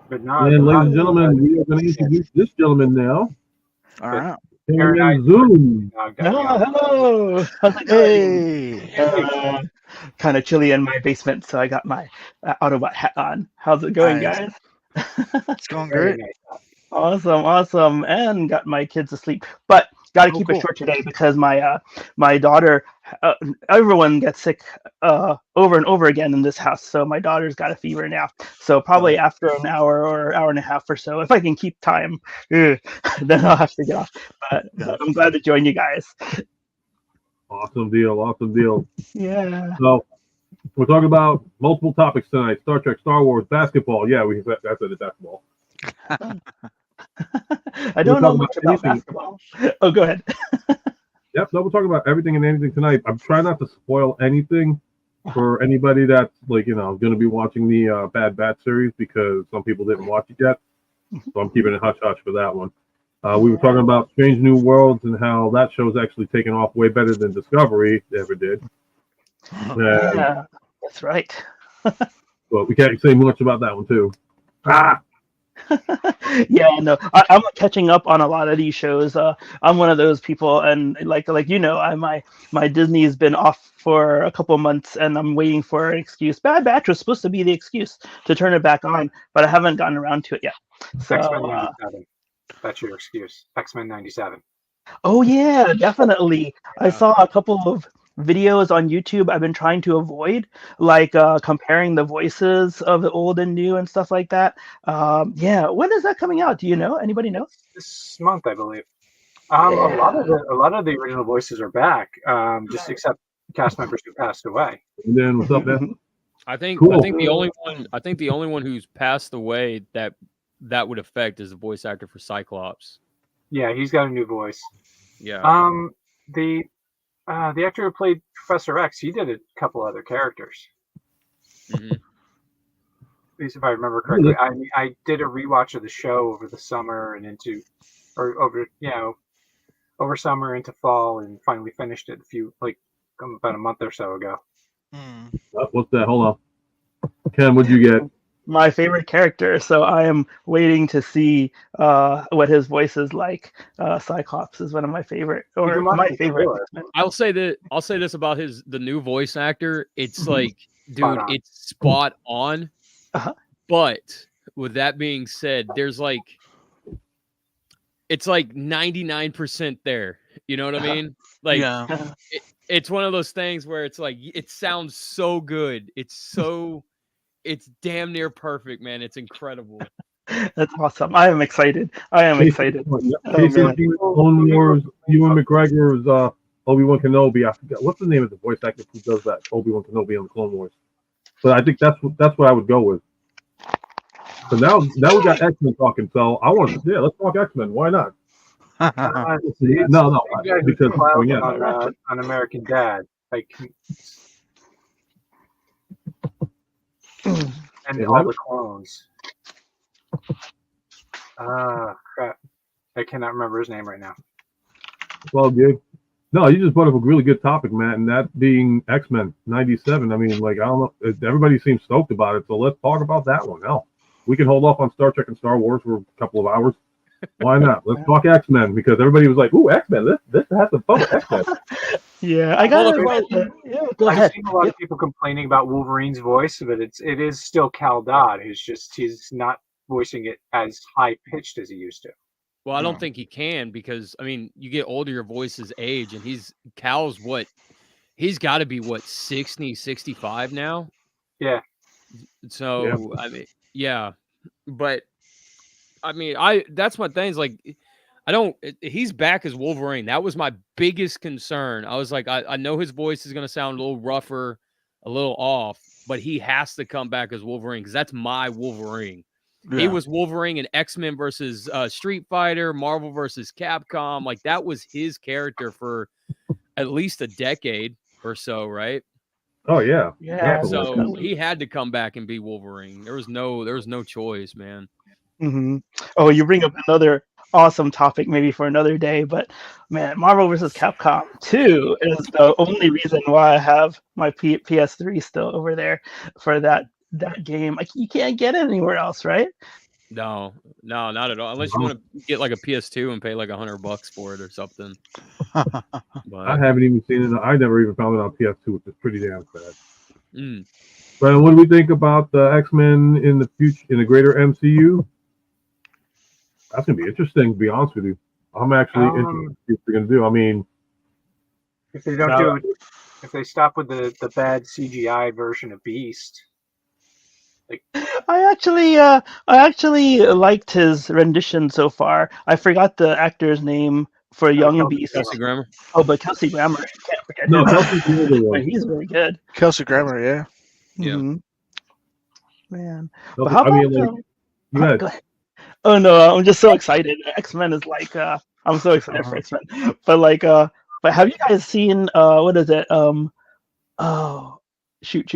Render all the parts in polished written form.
But not And ladies and gentlemen, we are going to introduce this gentleman now. All right. Cameraman Zoom. Hello. How's it going? Hey. Kind of chilly in my basement, so I got my Autobot hat on. How's it going, Nice. guys? It's going great. Awesome, and got my kids asleep. But got to Oh, keep it cool. short today because my daughter, everyone gets sick over and over again in this house. So my daughter's got a fever now. So probably after an hour or hour and a half or so, if I can keep time, then I'll have to get off. But I'm glad to join you guys. Awesome deal. Yeah. So we're talking about multiple topics tonight: Star Trek, Star Wars, basketball. Yeah, that's it. Basketball. I don't know much about basketball. Oh, go ahead. Yep. No, we're talking about everything and anything tonight. I'm trying not to spoil anything for anybody that's going to be watching the Bad Batch series because some people didn't watch it yet. So I'm keeping it hush hush for that one. We were talking about Strange New Worlds and how that show's actually taken off way better than Discovery ever did. Yeah, that's right. But we can't say much about that one too. Yeah, no, I'm catching up on a lot of these shows. I'm one of those people, and my Disney's been off for a couple of months, and I'm waiting for an excuse. Bad Batch was supposed to be the excuse to turn it back on, but I haven't gotten around to it yet. So, X-Men 97. That's your excuse. X-Men 97. oh yeah, definitely. I saw a couple of videos on YouTube I've been trying to avoid, like comparing the voices of the old and new and stuff like that. Yeah, when is that coming out? Do you know? Anybody know? This month, I believe. A lot of the original voices are back, just except cast members who passed away. And then what's up, man? I think Cool. the only one who's passed away that would affect is the voice actor for Cyclops. Yeah, he's got a new voice. Yeah. The actor who played Professor X, he did a couple other characters. Mm-hmm. At least if I remember correctly. I did a rewatch of the show over the summer and over summer into fall, and finally finished it about a month or so ago. What's that? Hold on. Ken, what'd you get? My favorite character, so I am waiting to see what his voice is like. Cyclops is one of my favorite, or my favorite. I'll say this about the new voice actor. It's like, dude, it's spot on. But with that being said, there's it's like 99% there. You know what I mean? Like, it's one of those things where it's like it sounds so good. It's damn near perfect, man. It's incredible. That's awesome. I am excited. Clone Wars, Ewan McGregor's Obi-Wan Kenobi. I forgot what's the name of the voice actor who does that Obi-Wan Kenobi on the Clone Wars. But I think that's what I would go with. So now we got X-Men talking. So I want let's talk X-Men. Why not? No, because on American Dad, and all the clones. Crap. I cannot remember his name right now. Well, good. No, you just brought up a really good topic, Matt, and that being X-Men 97. I mean, I don't know. Everybody seems stoked about it, so let's talk about that one. Hell, we can hold off on Star Trek and Star Wars for a couple of hours. Why not? Let's talk X-Men, because everybody was like, ooh, X-Men, this has some fun with X-Men. Yeah, I got go ahead. I've seen a lot of people complaining about Wolverine's voice, but it is still Cal Dodd. He's not voicing it as high pitched as he used to. Well, I don't think he can because I mean, you get older, your voices age, and Cal's he's got to be 60, 65 now. Yeah. So I mean, yeah, but I mean, that's my thing. Is he's back as Wolverine. That was my biggest concern. I was like, I know his voice is going to sound a little rougher, a little off, but he has to come back as Wolverine because that's my Wolverine. Yeah. He was Wolverine in X-Men versus Street Fighter, Marvel versus Capcom. Like that was his character for at least a decade or so, right? Oh yeah. Yeah. So he had to come back and be Wolverine. There was no choice, man. Mm-hmm. Oh, you bring up another awesome topic maybe for another day, but man, Marvel vs. Capcom 2 is the only reason why I have my PS3 still over there for that that game. Like you can't get it anywhere else, right? No, not at all. Unless you want to get like a PS2 and pay like $100 for it or something. I But haven't even seen it. I never even found it on PS2, which is pretty damn sad. mm, But what do we think about the X-Men in the future, in the greater MCU? That's gonna be interesting. To be honest with you, I'm actually interested in what they're gonna do. I mean, if they don't do it, if they stop with the bad CGI version of Beast, I actually liked his rendition so far. I forgot the actor's name for Young Kelsey Beast. Kelsey Grammer. Oh, but Kelsey Grammer, I can't forget no, him. Kelsey's the other But one. he's really good. Kelsey Grammer, yeah. Yeah. Mhm. Man. No, But how I mean, about like, go ahead. go ahead. Oh no, I'm just so excited. X-Men is like I'm so excited for X-Men. But like but have you guys seen what is it? Oh shoot.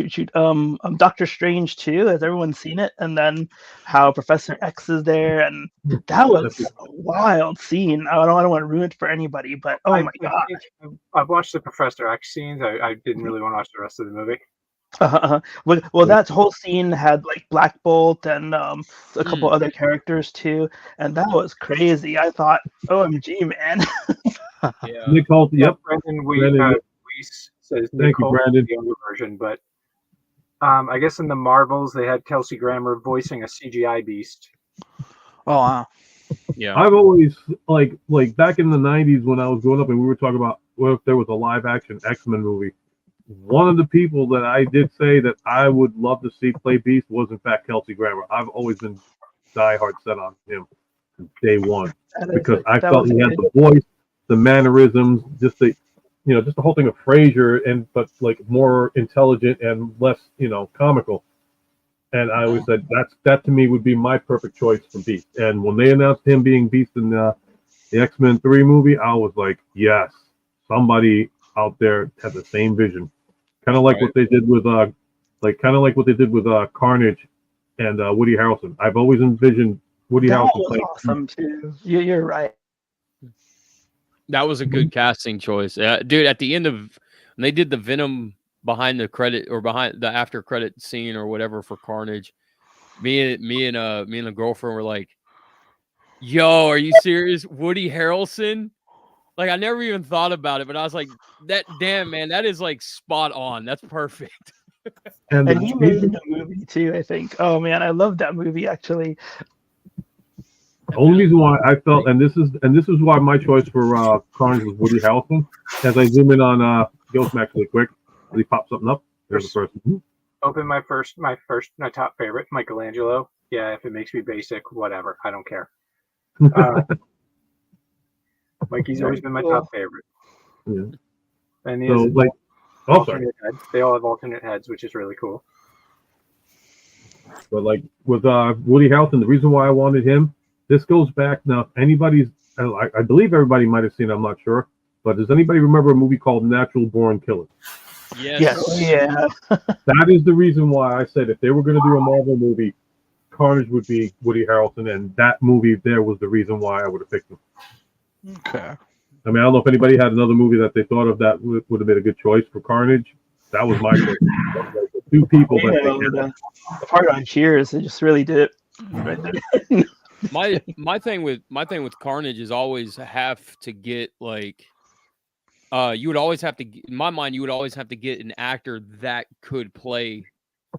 Doctor Strange 2. Has everyone seen it? And then how Professor X is there, and that was a wild scene. I don't want to ruin it for anybody, but oh my god. I've watched the Professor X scenes. I didn't really want to watch the rest of the movie. Well, that whole scene had like Black Bolt and a couple other characters too, and that was crazy. I thought, OMG, man. Yeah. Nick Holt, yep. Brendan Brandon. Weiss says Thank Nick you, Holt is Brandon. the younger version, but I guess in the Marvels they had Kelsey Grammer voicing a CGI Beast. Oh wow. Yeah. I've always like back in the '90s when I was growing up, and we were talking about what if there was a live action X-Men movie. One of the people that I did say that I would love to see play Beast was in fact Kelsey Grammer. I've always been diehard set on him since day one because I felt he had the voice, the mannerisms, just the whole thing of Frasier, but like more intelligent and less comical. And I always said that to me would be my perfect choice for Beast. And when they announced him being Beast in the X-Men 3 movie, I was like, yes, somebody out there had the same vision. Kind of like what they did with Carnage and Woody Harrelson. I've always envisioned Woody That Harrelson was playing. awesome too. You're right. That was a good casting choice, dude. At the end of when they did the Venom behind the credit or behind the after credit scene or whatever for Carnage, me and the girlfriend were like, "Yo, are you serious? Woody Harrelson?" Like I never even thought about it, but I was like, "That damn man, that is like spot on. That's perfect." And he made the movie too, I think. Oh man, I love that movie actually. The only reason why I felt, and this is why my choice for Carnage was Woody Harrelson. As I zoom in on Ghostmax really quick, he pops something up. There's the first. Open my top favorite, Michelangelo. Yeah, if it makes me basic, whatever. I don't care. Mikey's always been my top favorite. Yeah. And he So has like, alternate heads. They all have alternate heads, which is really cool. But like with Woody Harrelson, the reason why I wanted him, this goes back now. I believe everybody might have seen it, I'm not sure. But does anybody remember a movie called Natural Born Killers? Yes. Yeah. That is the reason why I said if they were going to do a Marvel movie, Carnage would be Woody Harrelson, and that movie there was the reason why I would have picked him. Okay. I mean, I don't know if anybody had another movie that they thought of that would have been a good choice for Carnage. That was my choice. Two people The part on Cheers, they just really did it right there. my thing with Carnage is always have to get like you would always have to, in my mind, you would always have to get an actor that could play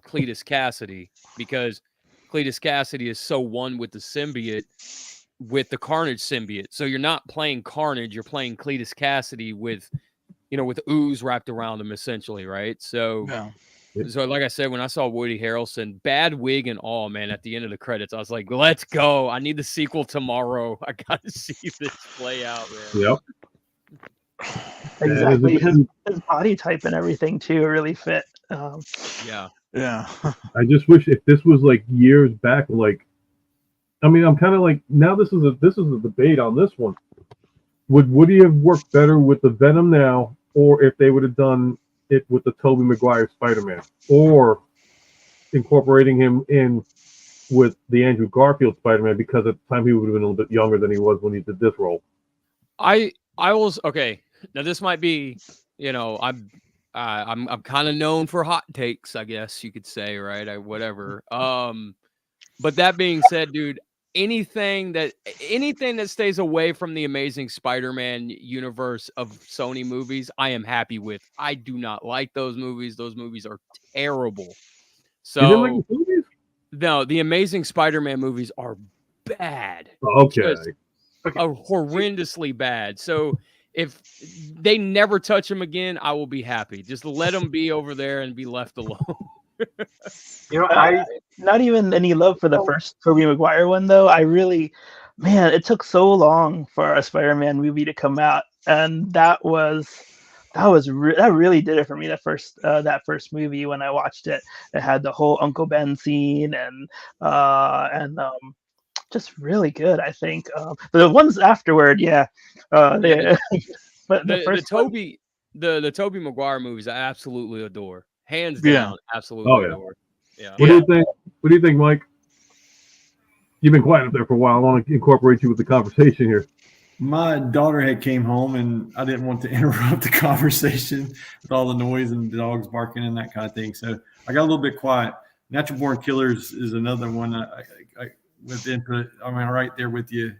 Cletus Cassidy, because Cletus Cassidy is so one with the symbiote, with the Carnage symbiote. So you're not playing Carnage, you're playing Cletus Cassidy with ooze wrapped around him, essentially, right? So, So like I said, when I saw Woody Harrelson, bad wig and all, man, at the end of the credits, I was like, let's go. I need the sequel tomorrow. I got to see this play out, man. Yep. Exactly. His body type and everything too really fit. Yeah. I just wish if this was like years back, like, I mean, I'm kind of like, now this is a debate on this one. Would Woody have worked better with the Venom now, or if they would have done it with the Tobey Maguire Spider-Man, or incorporating him in with the Andrew Garfield Spider-Man, because at the time he would have been a little bit younger than he was when he did this role. I was okay. Now this might be, I'm I'm kind of known for hot takes, I guess you could say, right? Whatever. But that being said, dude, anything that stays away from the Amazing Spider-Man universe of Sony movies, I am happy with. I do not like those movies. Those movies are terrible. You didn't like So the movies? no, the Amazing Spider-Man movies are bad. Okay. Just Okay. horrendously bad. So if they never touch them again, I will be happy. Just let them be over there and be left alone. You know, Not even any love for the first Tobey Maguire one though. I really, man, it took so long for a Spider-Man movie to come out, and that really did it for me. That first movie when I watched it, it had the whole Uncle Ben scene and just really good. I think the ones afterward, yeah, Yeah, but the first one, the Tobey Maguire movies I absolutely adore. Hands Yeah. down, absolutely Oh, yeah. adore. Yeah. What do you think? What do you think, Mike? You've been quiet up there for a while. I want to incorporate you with the conversation here. My daughter had came home, and I didn't want to interrupt the conversation with all the noise and the dogs barking and that kind of thing. So I got a little bit quiet. Natural Born Killers is another one. I with input. I'm right there with you.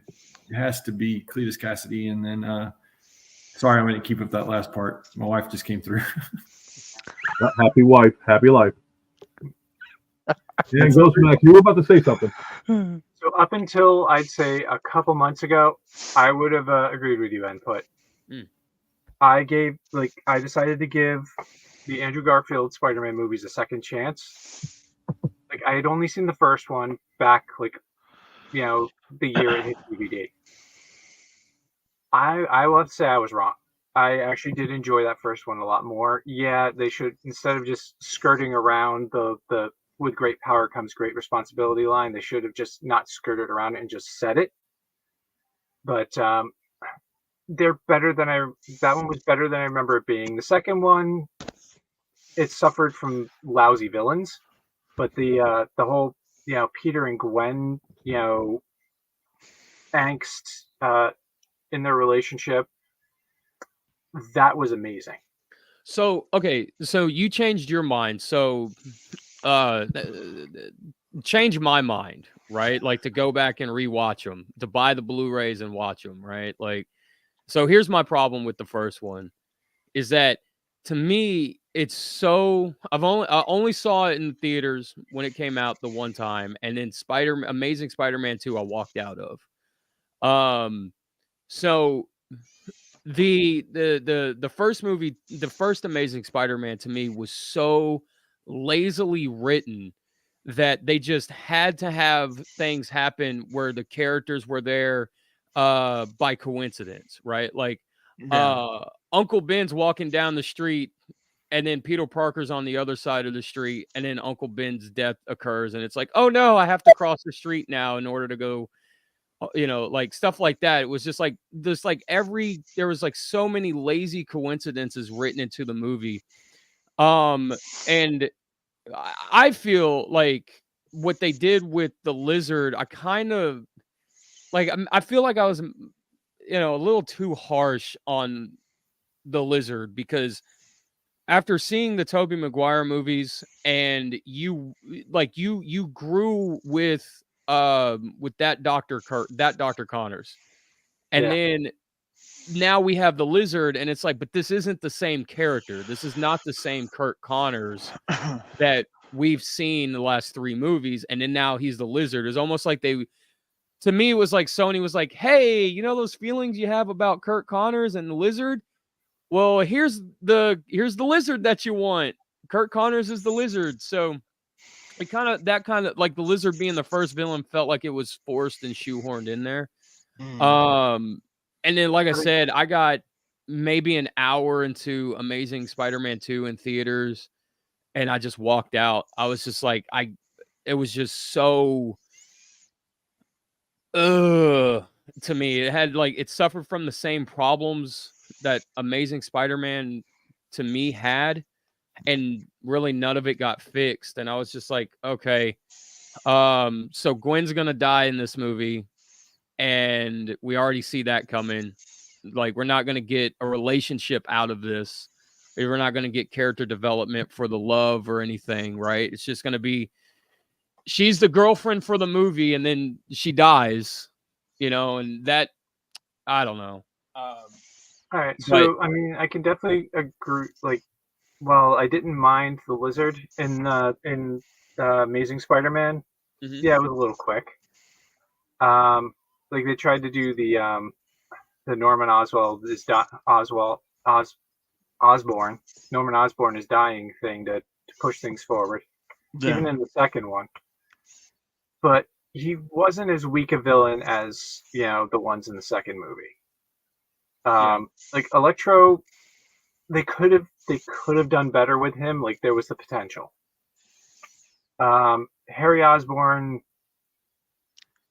It has to be Cletus Cassidy, and then sorry, I'm going to keep up that last part. My wife just came through. Happy wife, happy life. Yeah, Ghost Mac, you were about to say something. so up until I'd say a couple months ago, I would have agreed with you, Input. I decided to give the Andrew Garfield Spider-Man movies a second chance. Like I had only seen the first one back, the year it hit DVD. I will have to say I was wrong. I actually did enjoy that first one a lot more. Yeah, they should, instead of just skirting around the with great power comes great responsibility line, they should have just not skirted around it and just said it. But they're better than that one was better than I remember it being. The second one, it suffered from lousy villains, but the whole Peter and Gwen angst in their relationship, that was amazing. So okay, so you changed your mind. So change my mind, right? Like to go back and rewatch them, to buy the Blu-rays and watch them, right? Like, so here's my problem with the first one is that to me it's so I only saw it in theaters when it came out the one time, and then Amazing Spider-Man 2 I walked out of. So the first movie, the first Amazing Spider-Man to me was so lazily written that they just had to have things happen where the characters were there by coincidence, right? Like Uncle Ben's walking down the street and then Peter Parker's on the other side of the street and then Uncle Ben's death occurs and it's like, "Oh no, I have to cross the street now in order to go," like stuff like that. It was just like this, like there was like so many lazy coincidences written into the movie. And I feel like what they did with the Lizard, I kind of like, I feel like I was, a little too harsh on the Lizard because after seeing the Tobey Maguire movies and you grew with that Dr. Connors. And then now we have the Lizard and it's like, but this isn't the same character. This is not the same Kurt Connors that we've seen the last 3 movies. And then now he's the Lizard. It's almost like to me, it was like Sony was like, hey, those feelings you have about Kurt Connors and the Lizard? Well, here's the Lizard that you want. Kurt Connors is the Lizard. So it kind of like the Lizard being the first villain felt like it was forced and shoehorned in there. And then, like I said, I got maybe an hour into Amazing Spider-Man 2 in theaters, and I just walked out. I was just like, it was just so, to me. It had it suffered from the same problems that Amazing Spider-Man to me had, and really none of it got fixed. And I was just like, okay, so Gwen's gonna die in this movie. And we already see that coming. Like, we're not going to get a relationship out of this. We're not going to get character development for the love or anything, right? It's just going to be she's the girlfriend for the movie, and then she dies, and that I don't know. All right, But so I mean, I can definitely agree. Like, well, I didn't mind the lizard in Amazing Spider-Man. Mhm. Yeah, it was a little quick. Like they tried to do the Norman Oswald is Osborn. Norman Osborn is dying thing to push things forward, even in the second one. But he wasn't as weak a villain as the ones in the second movie. Like Electro, they could have done better with him. Like there was the potential. Harry Osborn,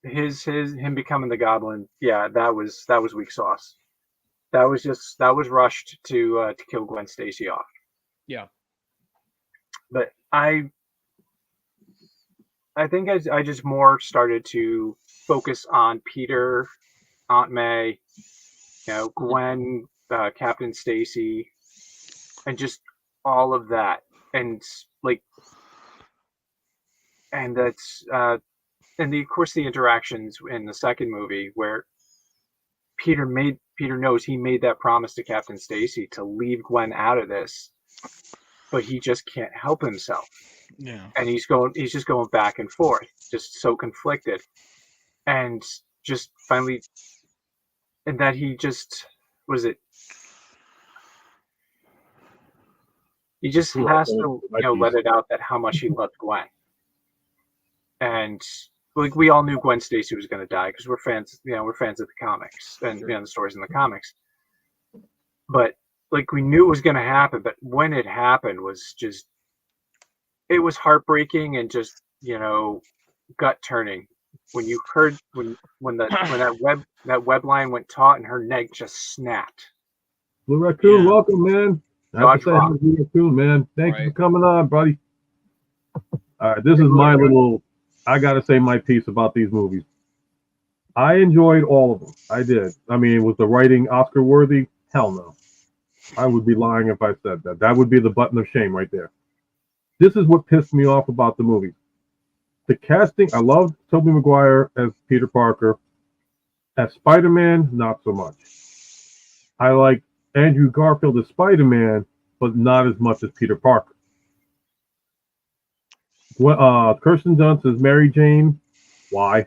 him becoming the Goblin, yeah, that was weak sauce. That was rushed to kill Gwen Stacy off. Yeah. But I think I just more started to focus on Peter, Aunt May, Gwen, Captain Stacy, and just all of that, and that's and of course the interactions in the second movie where Peter knows he made that promise to Captain Stacy to leave Gwen out of this, but he just can't help himself. Yeah. And he's just going back and forth, just so conflicted, and just finally, and that he just he just has to let it out that how much he loved Gwen, and like we all knew Gwen Stacy was going to die because we're fans of the comics and the stories in the comics, but like we knew it was going to happen, but when it happened was just it was heartbreaking and just gut turning when you heard when that web line went taut and her neck just snapped. Blue Raccoon, welcome, man. I have to say, Blue Raccoon, man. Thank you for coming on, buddy. All right, this is my little. I gotta say my piece about these movies. I enjoyed all of them. I did. I mean, was the writing Oscar worthy? Hell no. I would be lying if I said that. That would be the button of shame right there. This is what pissed me off about the movie. The casting, I loved Tobey Maguire as Peter Parker. As Spider-Man, not so much. I like Andrew Garfield as Spider-Man, but not as much as Peter Parker. Kirsten Dunst as Mary Jane. Why?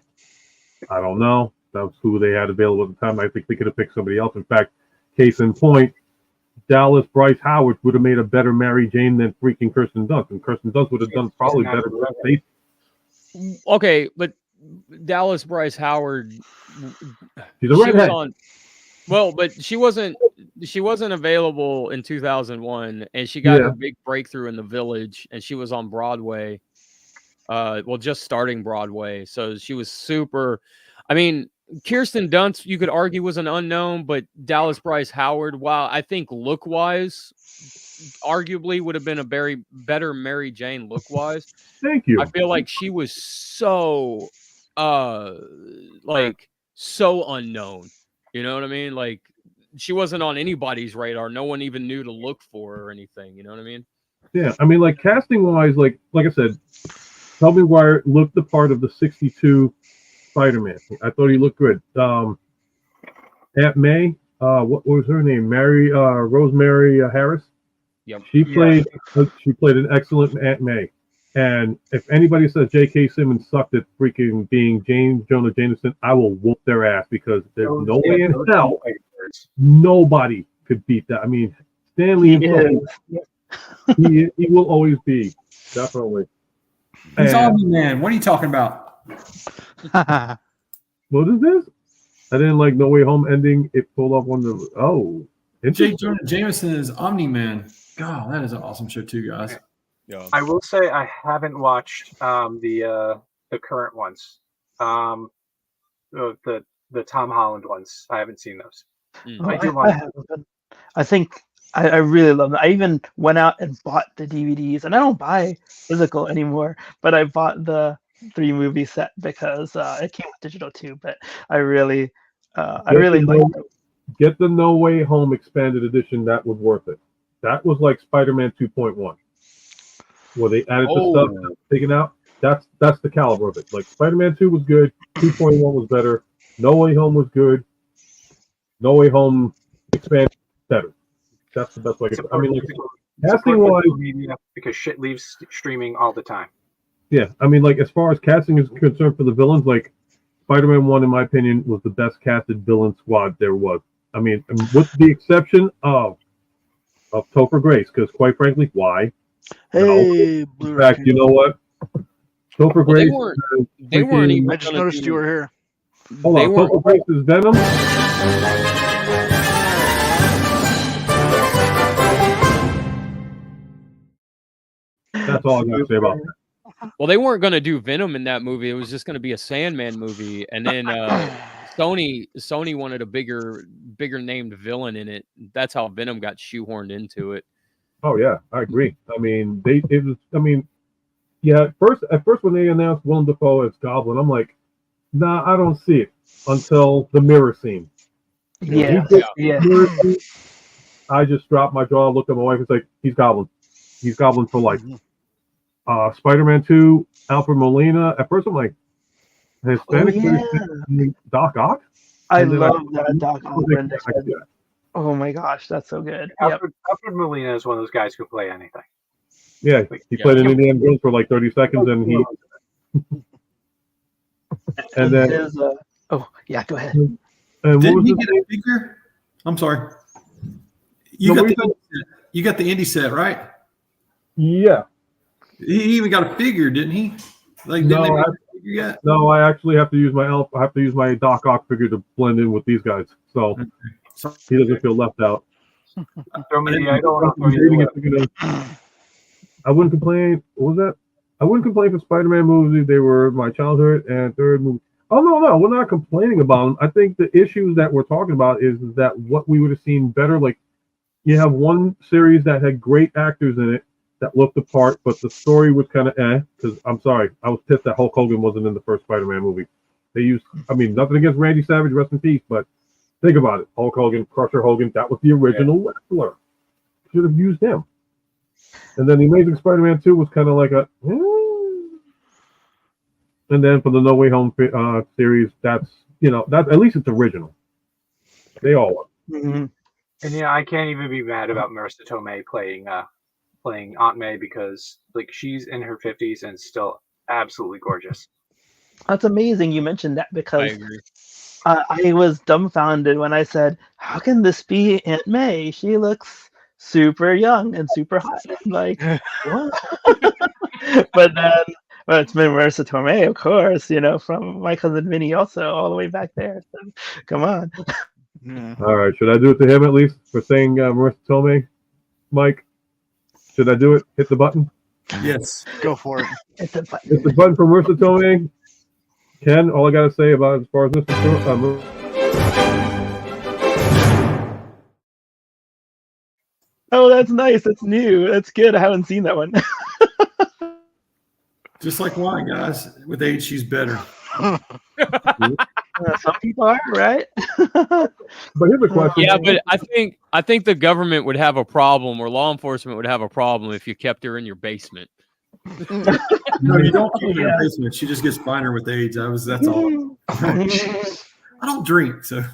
I don't know. That was who they had available at the time. I think they could have picked somebody else. In fact, case in point, Dallas Bryce Howard would have made a better Mary Jane than freaking Kirsten Dunst, and Kirsten Dunst would have done probably better. Okay, but Dallas Bryce Howard, she's a redhead. But she wasn't available in 2001, and she got her big breakthrough in The Village, and she was on Broadway. Just starting Broadway, so she was super. I mean, Kirsten Dunst, you could argue, was an unknown, but Dallas Bryce Howard, while I think look-wise, arguably would have been a very better Mary Jane look-wise. Thank you. I feel like she was so, so unknown. You know what I mean? Like, she wasn't on anybody's radar. No one even knew to look for her or anything. You know what I mean? Yeah, I mean, like casting-wise, like I said, Tobey Maguire looked the part of the '62 Spider-Man. I thought he looked good. Aunt May, what was her name? Rosemary Harris. Yep. She played an excellent Aunt May. And if anybody says J.K. Simmons sucked at freaking being James Jonah Jameson, I will whoop their ass because there's no way in hell nobody could beat that. I mean, Stanley himself, he will always be, definitely. He's Omni-Man. What are you talking about? What is this? I didn't like No Way Home ending. It pulled up one of the. Oh, J. Jonah Jameson is Omni-Man. God, that is an awesome show too, guys. Yeah. I will say I haven't watched the current ones, the Tom Holland ones. I haven't seen those. I think I really love them. I even went out and bought the DVDs, and I don't buy physical anymore, but I bought the 3-movie set because it came with digital too. But I really like them. Get the No Way Home expanded edition. That was worth it. That was like Spider-Man 2.1, where they added the stuff that was taken out. That's the caliber of it. Like Spider-Man 2 was good, 2.1 was better, No Way Home was good, No Way Home expanded better. That's the best way. I mean, like casting wise, because shit leaves streaming all the time. Yeah, I mean, like as far as casting is concerned for the villains, like Spider-Man 1, in my opinion, was the best casted villain squad there was. I mean, with the exception of Topher Grace, because quite frankly, why? Hey, Blue In fact, you know what? Topher Grace. They weren't even. I just noticed you were here. Hold on, Topher Grace is Venom. That's all I'm gonna say about that. Well, they weren't going to do Venom in that movie. It was just going to be a Sandman movie, and then Sony wanted a bigger named villain in it. That's how Venom got shoehorned into it. Oh yeah, I agree. I mean, at first when they announced Willem Dafoe as Goblin, I'm like, nah, I don't see it until the mirror scene. Yeah. Mirror scene, I just dropped my jaw, looked at my wife, it's like, he's Goblin. He's Goblin for life. Spider-Man 2, Alfred Molina. At first, I'm like, Hispanic Doc Ock. I love that Doc Ock rendition. Oh my gosh, that's so good. Alfred Molina is one of those guys who play anything. Yeah, he played in Indiana Jones for like 30 seconds, and he. And then. Go ahead. And didn't he get a figure? I'm sorry. You got the indie set, right? Yeah. He even got a figure, didn't he? Like, no, I actually have to use my I have to use my Doc Ock figure to blend in with these guys, so he doesn't feel left out. I wouldn't complain. What was that? I wouldn't complain for Spider-Man movies. They were my childhood and third movie. Oh no, we're not complaining about them. I think the issues that we're talking about is that what we would have seen better. Like you have one series that had great actors in it that looked the part, but the story was kind of because I'm sorry, I was pissed that Hulk Hogan wasn't in the first Spider-Man movie. They used, I mean, nothing against Randy Savage, rest in peace, but think about it. Hulk Hogan, Crusher Hogan, that was the original wrestler. Should have used him. And then the Amazing Spider-Man 2 was kind of like a, and then for the No Way Home series, that's, that at least it's original. They all are. Mm-hmm. And I can't even be mad about Marissa Tomei playing Aunt May because like she's in her 50s and still absolutely gorgeous. That's amazing you mentioned that because I was dumbfounded when I said, how can this be Aunt May? She looks super young and super hot. I'm like, what? But then it's been Marissa Tomei, of course, from My Cousin Vinny also all the way back there. So, come on. All right, should I do it to him at least for saying Marissa Tomei, Mike? Should I do it? Hit the button? Yes. Go for it. Hit the button for Marissa Tomei. Ken, all I got to say about it as far as Mr. Oh, that's nice. That's new. That's good. I haven't seen that one. Just like wine, guys. With age, she's better. Some people are, right? But here's a question. Yeah, but I think the government would have a problem, or law enforcement would have a problem if you kept her in your basement. No, you don't keep her in the basement. She just gets finer with age. That's all. I don't drink, so.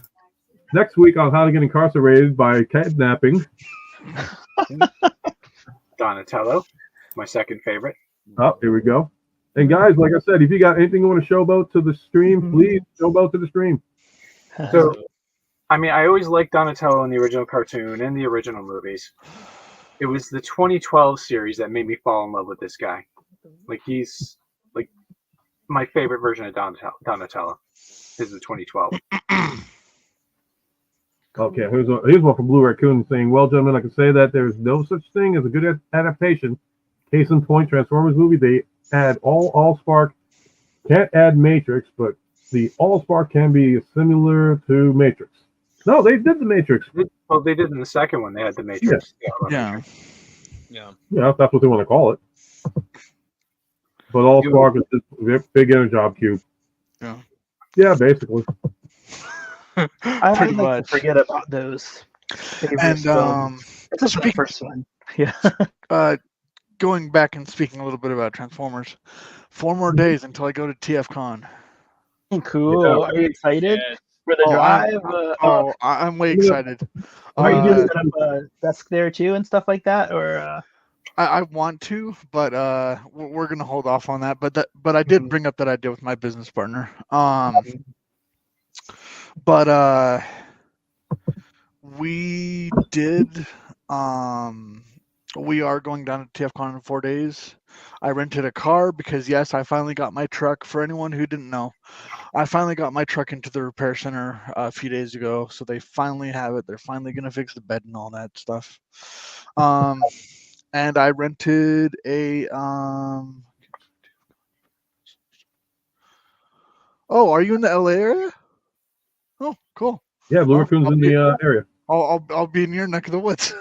Next week on How to Get Incarcerated by Kidnapping. Donatello, my second favorite. Oh, here we go. And guys, like I said, if you got anything you want to showboat to the stream, please showboat to the stream. So, I mean, I always liked Donatello in the original cartoon and the original movies. It was the 2012 series that made me fall in love with this guy. Like, he's like my favorite version of Donatello is the 2012. Okay, here's one from Blue Raccoon saying, well, gentlemen, I can say that there's no such thing as a good adaptation. Case in point, Transformers movie, they add Allspark. Can't add Matrix, but the Allspark can be similar to Matrix. No, they did the Matrix. Well, they did in the second one. They had the Matrix. Yeah. Yeah, if that's what they want to call it. But Allspark is just big inner job cube. Yeah. Yeah, basically. I like to forget about those Favorite And film. It's just the speak- first one. Yeah. going back and speaking a little bit about Transformers, 4 more days until I go to TFCon. Cool. Yeah. Are you excited Yes. for the Oh, drive? I'm way excited. Are you Yeah. gonna set up a desk there too and stuff like that, or? I want to, but we're gonna hold off on that. But I did bring up that idea with my business partner. But we did. We are going down to TFCon in 4 days. I rented a car because yes, I finally got my truck. For anyone who didn't know, I finally got my truck into the repair center a few days ago. So they finally have it. They're finally gonna fix the bed and all that stuff. And I rented a Oh, are you in the LA area? Oh, cool. Yeah, Blue Raccoon's I'll in be- the area. I'll be in your neck of the woods.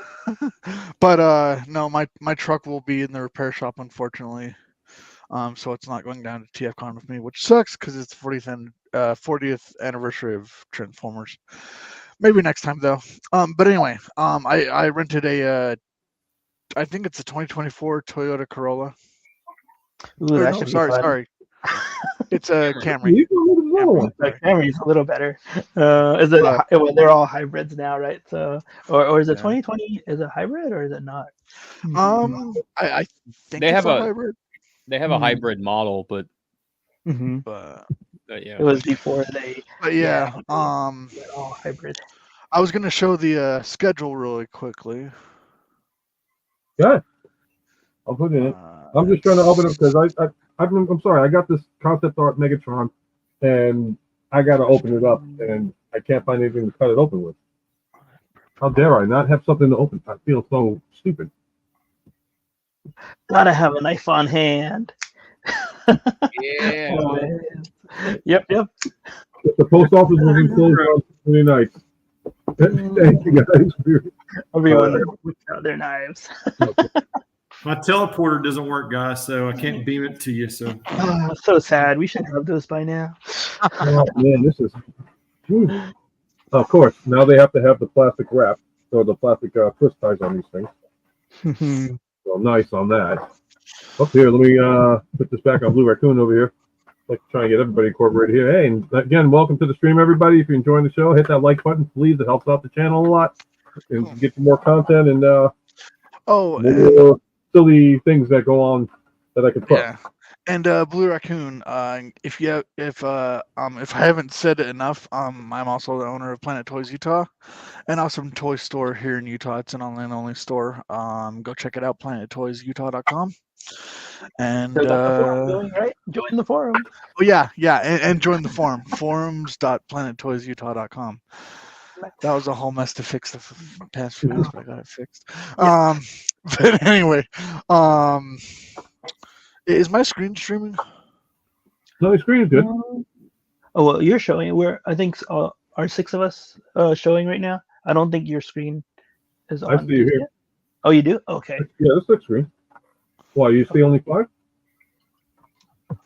But no, my truck will be in the repair shop, unfortunately. So it's not going down to TFCon with me, which sucks because it's the 40th anniversary of Transformers. Maybe next time though. But anyway, I rented a I think it's a 2024 Toyota Corolla. Ooh, Or that no, should be sorry, fun. sorry. It's a Camry. You can look at another one. The Camry's a little better. Is it? Well, they're all hybrids now, right? So, or is it Yeah. 2020? Is it hybrid or is it not? I think They it's have a a- hybrid, They have a hybrid model, but Mm-hmm. but yeah. It was before they yeah. went all hybrid. I was gonna show the schedule really quickly. Yeah, I'll put it in. I'm just trying to open it because I'm sorry. I got this concept art Megatron, and I got to open it up, and I can't find anything to cut it open with. How dare I not have something to open? I feel so stupid. Gotta have a knife on hand. Yeah. Oh, man. Yep. The post office was in closed on Sunday nights. Thank you guys. Everyone whips out their knives. My teleporter doesn't work, guys, so I can't beam it to you. So So sad. We should have those by now. Oh man, this is. Of course, now they have to have the plastic wrap or the plastic twist ties on these things. So nice on that. Up here, let me put this back on Blue Raccoon over here. Like to try and get everybody incorporated here. Hey, and again, welcome to the stream, everybody. If you're enjoying the show, hit that like button, please. It helps out the channel a lot and get more content and more silly things that go on that I can put. Yeah. And Blue Raccoon, if I haven't said it enough, I'm also the owner of Planet Toys Utah, and awesome toy store here in Utah. It's an online only store. Go check it out, planettoysutah.com. And So got the forum going, right? Join the forum. oh yeah, and join the forum, forums.planettoysutah.com. That was a whole mess to fix the past few days, but I got it fixed. But anyway, is my screen streaming? No, the screen is good. Oh well, you're showing. I think are 6 of us showing right now. I don't think your screen is on. I see you here. Yet. Oh, you do? Okay. Yeah, that's the screen. Why, you see only 5?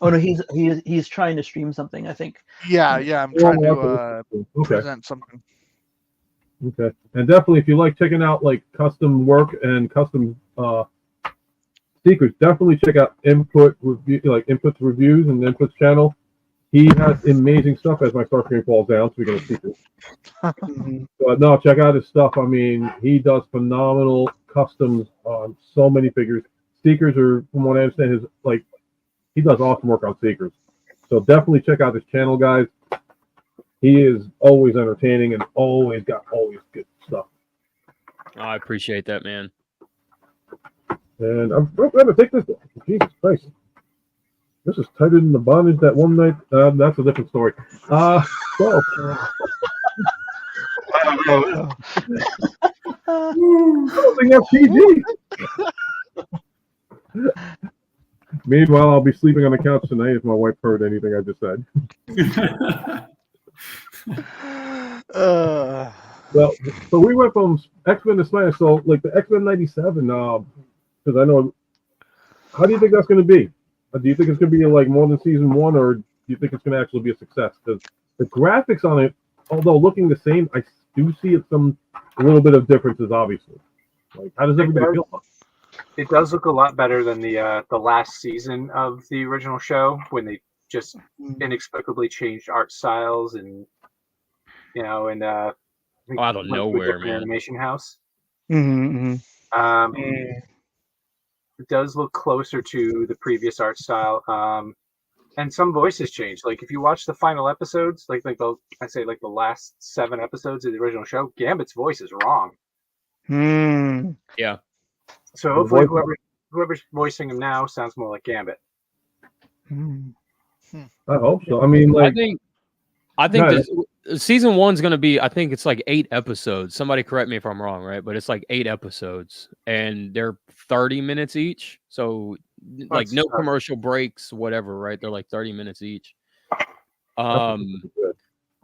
Oh no, he's trying to stream something. I think. Yeah, I'm trying to Okay. present something. Okay. And definitely, if you like checking out like custom work and custom secrets, definitely check out Inputs Reviews and Inputs channel. He has amazing stuff as my start screen falls down, speaking of secrets. But no, check out his stuff. I mean, he does phenomenal customs on so many figures. Seekers are, from what I understand, he does awesome work on Seekers. So definitely check out his channel, guys. He is always entertaining and always good stuff. Oh, I appreciate that, man. And I'm going to take this. Jesus Christ. This is tighter than the bondage that one night. That's a different story. So. I don't think that's PG. Meanwhile, I'll be sleeping on the couch tonight if my wife heard anything I just said. Well, so we went from X-Men to Smash. So, like the X-Men '97, because I know. How do you think that's going to be? Do you think it's going to be like more than season 1, or do you think it's going to actually be a success? Because the graphics on it, although looking the same, I do see it some a little bit of differences, obviously. Like, how does everybody feel about It does look a lot better than the last season of the original show when they just inexplicably changed art styles and I think Out of went to a nowhere, different man. animation house. Mm-hmm. It does look closer to the previous art style. And some voices changed. Like if you watch the final episodes, like the last 7 episodes of the original show, Gambit's voice is wrong. Mm. Yeah. So hopefully whoever's voicing him now sounds more like Gambit. Mm. I hope so. I mean, like, I think this, season 1's going to be, I think it's like 8 episodes. Somebody correct me if I'm wrong, right? But it's like 8 episodes and they're 30 minutes each. So like no commercial breaks, whatever, right? They're like 30 minutes each. I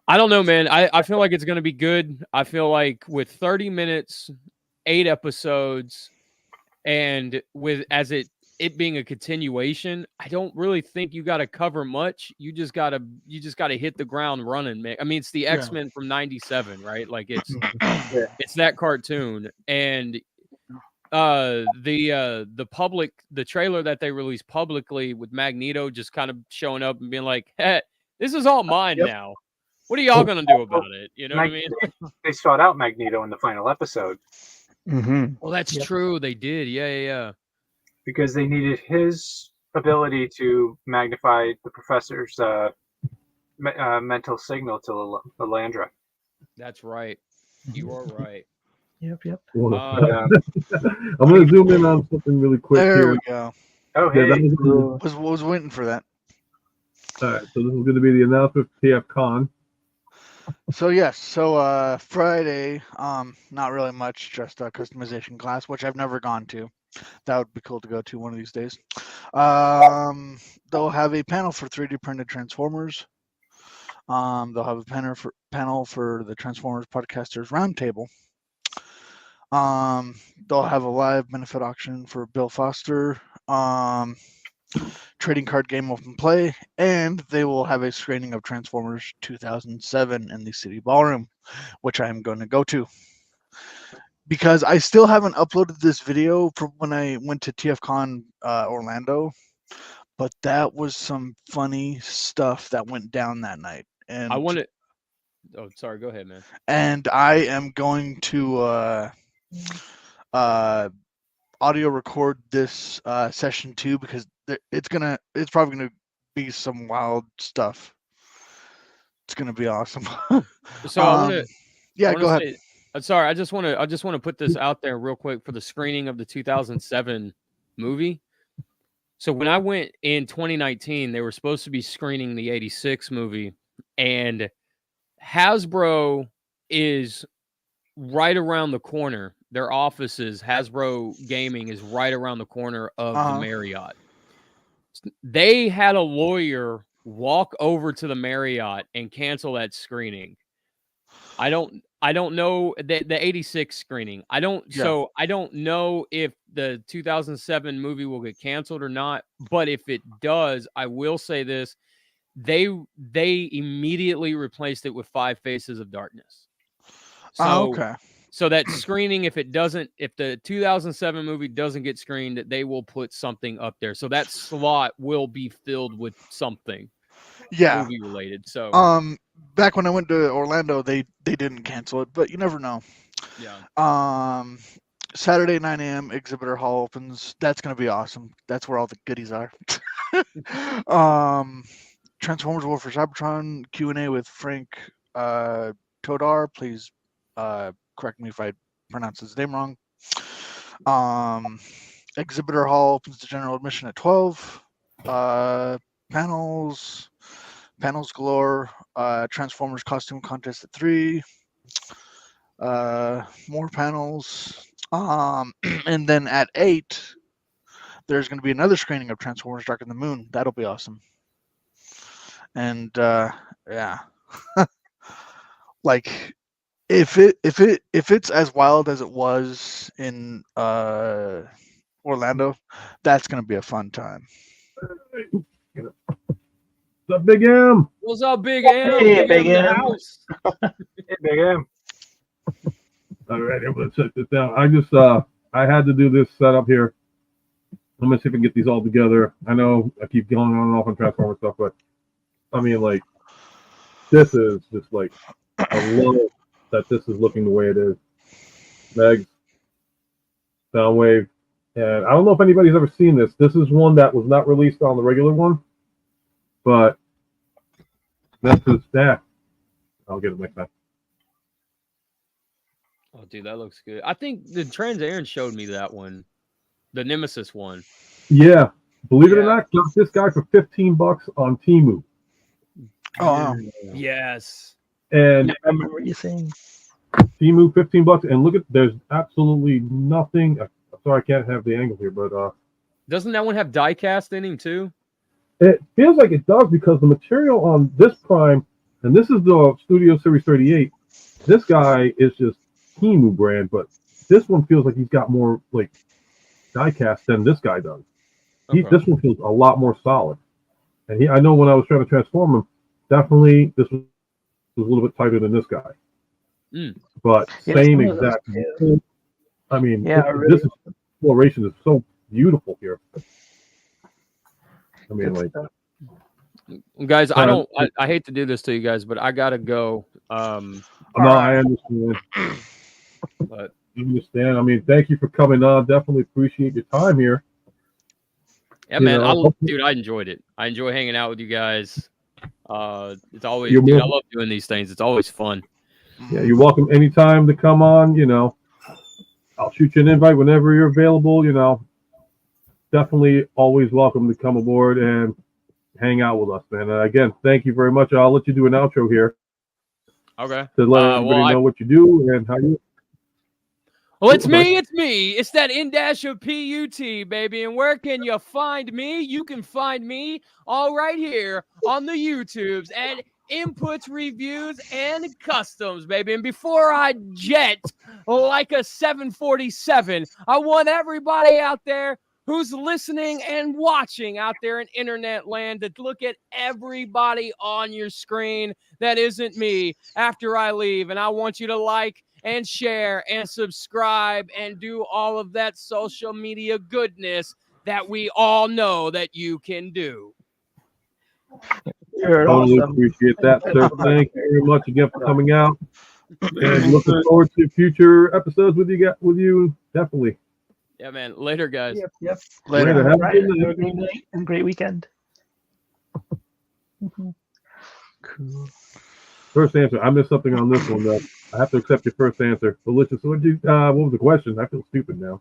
don't know, man. I feel like it's going to be good. I feel like with 30 minutes, 8 episodes, and with it being a continuation, I don't really think you got to cover much. You just got to hit the ground running, man. I mean, it's the X-Men from 97, right? Like it's that cartoon. And the trailer that they released publicly with Magneto just kind of showing up and being like, "Hey, this is all mine now. What are y'all going to do about it?" You know what I mean? They sought out Magneto in the final episode. Mm-hmm. Well, that's true. They did. Yeah. Because they needed his ability to magnify the professor's mental signal to Lalandra. That's right. You are right. Yep. I'm going to zoom in on something really quick There here. we go. Oh, hey. Was waiting for that. All right, so this is going to be the announcement for TF Con. So yes, Friday, not really much, just a customization class, which I've never gone to. That would be cool to go to one of these days. They'll have a panel for 3D printed Transformers. They'll have a panel for the Transformers Podcasters Roundtable. They'll have a live benefit auction for Bill Foster. Trading card game open play, and they will have a screening of Transformers 2007 in the City Ballroom, which I am going to go to. Because I still haven't uploaded this video from when I went to TFCon Orlando, but that was some funny stuff that went down that night. And I want to. Oh, sorry. Go ahead, man. And I am going to audio record this session too, because it's probably gonna be some wild stuff. It's gonna be awesome. So I want to. Yeah, go ahead. Sorry, I just want to put this out there real quick for the screening of the 2007 movie. So when I went in 2019, they were supposed to be screening the 86 movie, and Hasbro is right around the corner. Their offices, Hasbro Gaming, is right around the corner of the Marriott. They had a lawyer walk over to the Marriott and cancel that screening. I don't know the 86 screening. I don't know if the 2007 movie will get canceled or not, but if it does, I will say this. They immediately replaced it with 5 Faces of Darkness. So, okay. So that screening, if the 2007 movie doesn't get screened, they will put something up there. So that slot will be filled with something movie related. So back when I went to Orlando, they didn't cancel it, but you never know. Yeah. Saturday 9 a.m. Exhibitor Hall opens. That's gonna be awesome. That's where all the goodies are. Transformers War for Cybertron Q&A with Frank Todar. Please correct me if I pronounce his name wrong. Exhibitor Hall opens to general admission at 12. Panels galore. Transformers costume contest at 3. More panels. And then at 8, there's going to be another screening of Transformers Dark of the Moon. That'll be awesome. And yeah, like if it's as wild as it was in Orlando, that's going to be a fun time. What's up, Big M? What's up, Big M? Hey, Big M. House. Hey, Big M. All right, I'm gonna check this out. I had to do this setup here. I'm gonna see if I can get these all together. I know I keep going on and off on Transformer stuff, but I mean, like, this is just like, I love that this is looking the way it is. Megs, Soundwave, and I don't know if anybody's ever seen this. This is one that was not released on the regular one, but this is that. I'll get it next time. Oh, dude, that looks good. I think the Trans Aaron showed me that one, the Nemesis one. Yeah, believe it or not, got this guy for $15 on Temu. Oh, wow. Yes. And I remember what you're saying. Temu, $15, and look at, there's absolutely nothing. I'm sorry, I can't have the angle here, but doesn't that one have die cast in him too? it feels like it does because the material on this Prime, and this is the Studio Series 38. This guy is just Temu brand, but this one feels like he's got more like die cast than this guy does. This one feels a lot more solid. And I know when I was trying to transform him, definitely this was a little bit tighter than this guy. But same exact. I mean, this exploration is so beautiful here. I mean, like, guys, I hate to do this to you guys, but I gotta go. No, I understand. But I understand. I mean, thank you for coming on. Definitely appreciate your time here. yeah, man, dude, I enjoyed it. I enjoy hanging out with you guys. It's always, dude, I love doing these things. It's always fun. Yeah, you're welcome anytime to come on. You know, I'll shoot you an invite whenever you're available. You know, definitely always welcome to come aboard and hang out with us, man. And again, thank you very much. I'll let you do an outro here. Okay. To let everybody know what you do and how you. Well, it's me. It's that in-dash of PUT, baby. And where can you find me? You can find me all right here on the YouTubes at Inputs, Reviews, and Customs, baby. And before I jet like a 747, I want everybody out there who's listening and watching out there in internet land to look at everybody on your screen that isn't me after I leave. And I want you to like and share and subscribe and do all of that social media goodness that we all know that you can do. You're totally awesome. Appreciate that, sir. Thank you very much again for coming out. And looking forward to future episodes with you. Definitely. Yeah, man. Later, guys. Yep. Later. Have a good Have a great night and great weekend. Cool. First answer. I missed something on this one, though. I have to accept your first answer. Delicious. What was the question? I feel stupid now.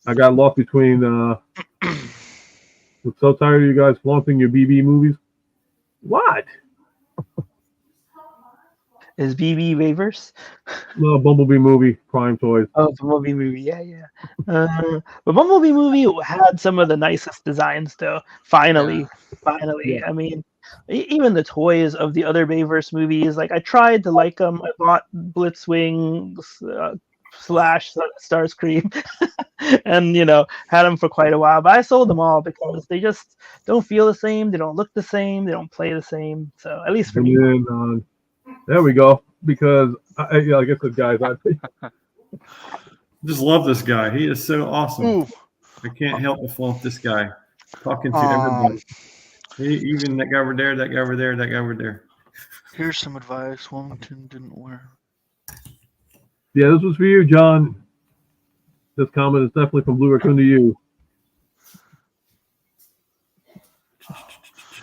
I got lost between. I'm so tired of you guys flaunting your BB movies. What? Is BB waivers? No, Bumblebee movie, Prime Toys. Oh, Bumblebee movie, yeah. But Bumblebee movie had some of the nicest designs, though. Finally. Yeah. I mean, even the toys of the other Bayverse movies, like I tried to like them. I bought Blitzwing / Starscream, and had them for quite a while. But I sold them all because they just don't feel the same. They don't look the same. They don't play the same. So at least for me. There we go. Because like I said, guys, I just love this guy. He is so awesome. Ooh. I can't help but flaunt this guy. Talking to everybody. Even that guy over there, that guy over there, that guy over there. Here's some advice Wilmington didn't wear. Yeah, this was for you, John. This comment is definitely from Blue Raccoon to you.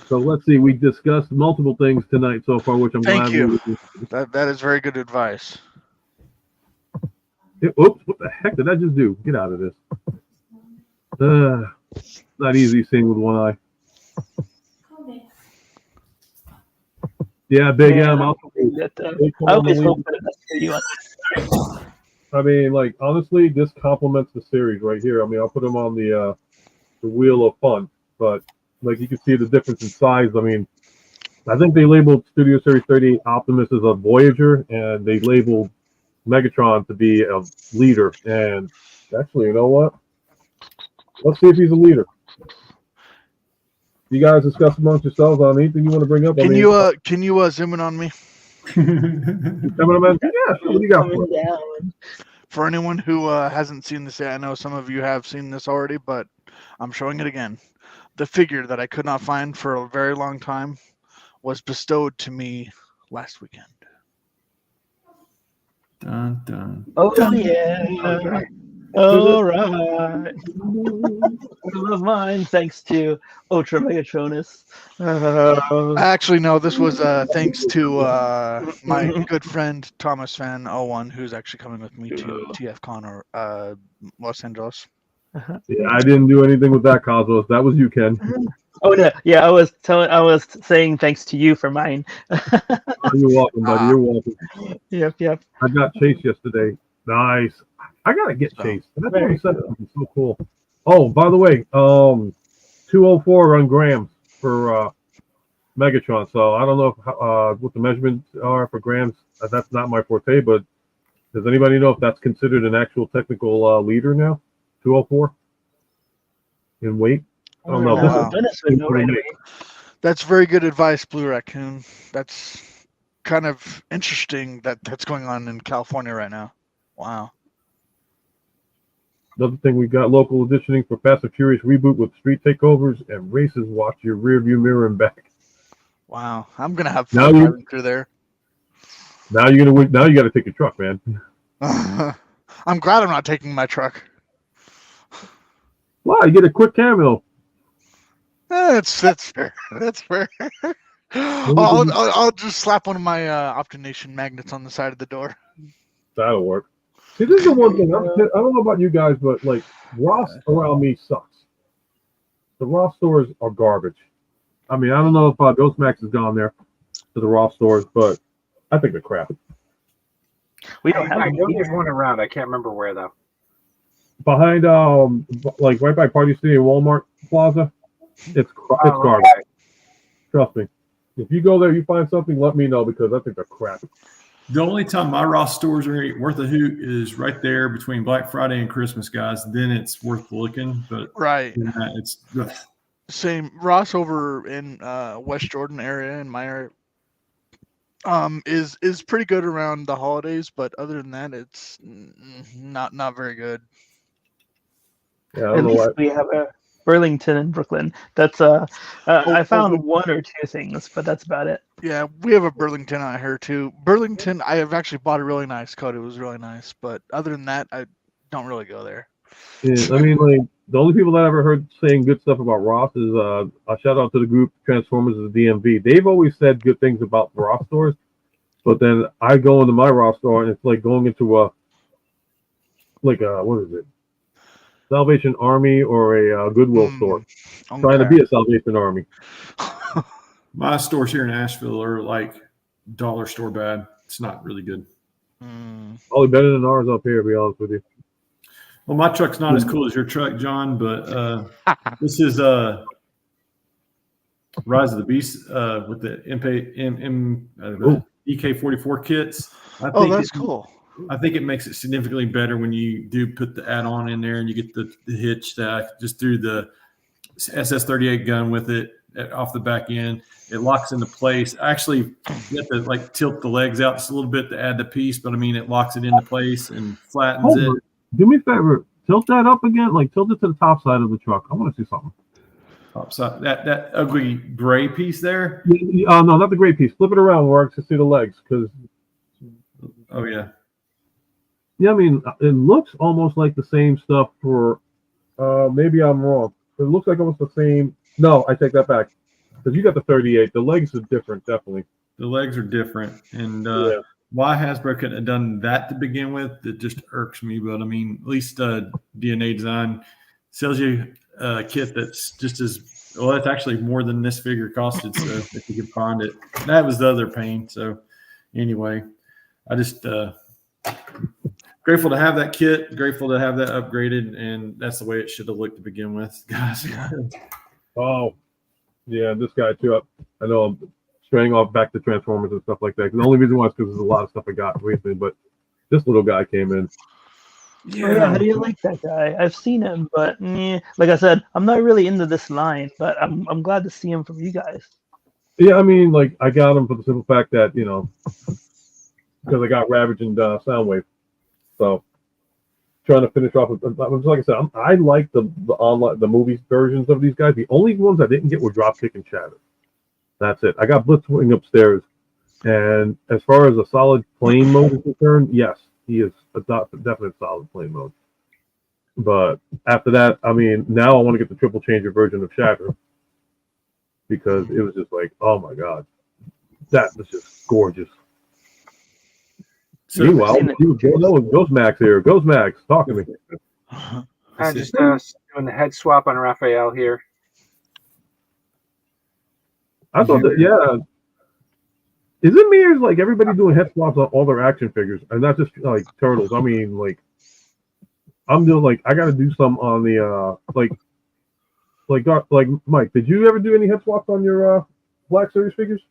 So let's see. We discussed multiple things tonight so far, which I'm glad. Thank you. That is very good advice. Oops! What the heck did I just do? Get out of this. Not easy seeing with one eye. Yeah, Big M. I always hope that that's for you. I mean, like, honestly, this complements the series right here. I mean, I'll put them on the wheel of fun, but like you can see the difference in size. I mean, I think they labeled Studio Series 38 Optimus as a Voyager, and they labeled Megatron to be a leader. And actually, you know what? Let's see if he's a leader. You guys discuss amongst yourselves on anything you want to bring up. Can you zoom in on me? Cameraman, yeah, so what do you got for Coming us? down. For anyone who hasn't seen this yet, I know some of you have seen this already, but I'm showing it again. The figure that I could not find for a very long time was bestowed to me last weekend. Dun, dun. Oh yeah. All right. One of mine, thanks to Ultra Megatronus. Actually, no, this was thanks to my good friend Thomas Fan 01, who's actually coming with me to TFCon or Los Angeles. Yeah, I didn't do anything with that, Cosmos. That was you, Ken. Oh no, yeah, I was saying thanks to you for mine. Oh, you're welcome, buddy. You're welcome. Yep. I got chased yesterday. Nice. I gotta get Oh, chased. That's what he said. It's so cool. Oh, by the way, 204 on grams for Megatron. So I don't know if, what the measurements are for grams. That's not my forte, but does anybody know if that's considered an actual technical liter now? 204 in weight? I don't know. Oh, This wow. Dennis would know right away. That's very good advice, Blue Raccoon. That's kind of interesting that that's going on in California right now. Wow. Another thing, we got local editioning for Fast and Furious reboot with street takeovers and races. Watch your rear view mirror and back. Wow. I'm going to have Now fun you- driving through there. Now you're gonna win. Now you got to take your truck, man. I'm glad I'm not taking my truck. Wow, you get a quick cameo. That's fair. That's fair. I'll just slap one of my Optination magnets on the side of the door. That'll work. See, this is the one thing. I don't know about you guys, but like Ross around me sucks. The Ross stores are garbage. I mean, I don't know if Ghostmax has gone there to the Ross stores, but I think they're crap. We don't have I any know here. there's one around. I can't remember where though. Behind, like right by Party City and Walmart Plaza, it's Oh, garbage. okay. Trust me. If you go there, you find something, let me know because I think they're crap. The only time my Ross stores are worth a hoot is right there between Black Friday and Christmas, guys. Then it's worth looking, but Right. it's ugh. Same. Ross over in West Jordan area in my area is pretty good around the holidays, but other than that, it's not very good. Yeah, I At don't know least why. we have a Burlington in Brooklyn. That's I found one or two things, but that's about it. Yeah, we have a Burlington out here too. Burlington, I have actually bought a really nice coat. It was really nice, but other than that, I don't really go there. Yeah, I mean, like the only people that I ever heard saying good stuff about Ross is a shout out to the group Transformers of the DMV. They've always said good things about Ross stores, but then I go into my Ross store and it's like going into a what is it? Salvation Army or a Goodwill store. Trying to be a Salvation Army. My stores here in Asheville are like dollar store bad. It's not really good. Probably better than ours up here, to be honest with you. Well, my truck's not as cool as your truck, John, but this is Rise of the Beast with the EK44 kits. I think that's cool. I think it makes it significantly better when you do put the add-on in there and you get the hitch stack. Just through the SS38 gun with it off the back end. It locks into place. Actually, you have to like tilt the legs out just a little bit to add the piece, but I mean, it locks it into place and flattens it. Do me a favor. Tilt that up again. Like tilt it to the top side of the truck. I want to see something. Top side. That ugly gray piece there. No, not the gray piece. Flip it around where I can see the legs. Because oh yeah. Yeah, I mean, it looks almost like the same stuff for. Maybe I'm wrong. It looks like almost the same. No, I take that back. Because you got the 38. The legs are different, definitely. The legs are different, and why Hasbro couldn't have done that to begin with, it just irks me. But I mean, at least DNA Design sells you a kit that's just as well. It's actually more than this figure costed. So if you can find it, that was the other pain. So anyway, I just grateful to have that kit. Grateful to have that upgraded, and that's the way it should have looked to begin with, guys. Oh, yeah, this guy too. I know I'm straying off back to Transformers and stuff like that. The only reason why is because there's a lot of stuff I got recently, but this little guy came in. Yeah, how do you like that guy? I've seen him, but like I said, I'm not really into this line, but I'm glad to see him from you guys. Yeah, I mean, like I got him for the simple fact that because I got Ravage and Soundwave. So trying to finish off with, like I said, I like the online the movie versions of these guys. The only ones I didn't get were Dropkick and Shatter. That's it. I got Blitzwing upstairs, and as far as a solid plane mode is concerned, yes, he is a definite solid plane mode. But after that, I mean, now I want to get the triple changer version of Shatter because it was just like, oh my god, that was just gorgeous. So, Meanwhile, Ghost Max here. Ghost Max, talk to me. I'm just doing the head swap on Raphael here. I thought that, yeah. Is it me or is like everybody doing head swaps on all their action figures and not just like turtles? I mean, like, I'm doing like I got to do some on the like Mike. Did you ever do any head swaps on your Black Series figures?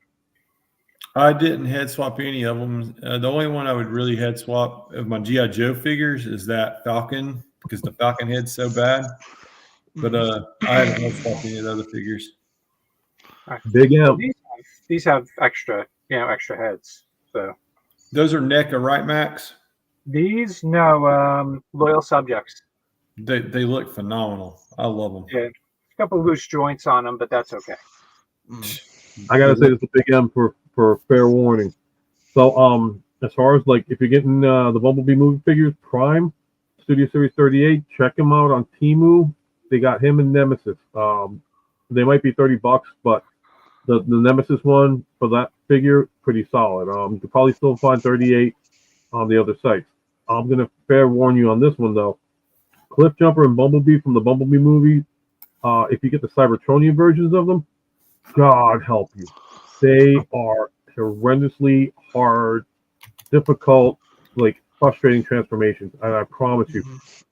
I didn't head swap any of them. The only one I would really head swap of my G.I. Joe figures is that Falcon because the Falcon head's so bad. But I haven't head swapped any of the other figures. Big M. These have extra heads. So those are NECA, right, Max? These loyal subjects. They look phenomenal. I love them. Yeah, a couple loose joints on them, but that's okay. I gotta say this is a big M for fair warning. So as far as like if you're getting the Bumblebee movie figures, Prime Studio Series 38, check them out on Temu. They got him and Nemesis. They might be $30, but the Nemesis one for that figure pretty solid. You could probably still find 38 on the other sites. I'm gonna fair warn you on this one though. Cliff Jumper and Bumblebee from the Bumblebee movie. If you get the Cybertronian versions of them, God help you. They are horrendously hard, difficult, like frustrating transformations. And I promise you,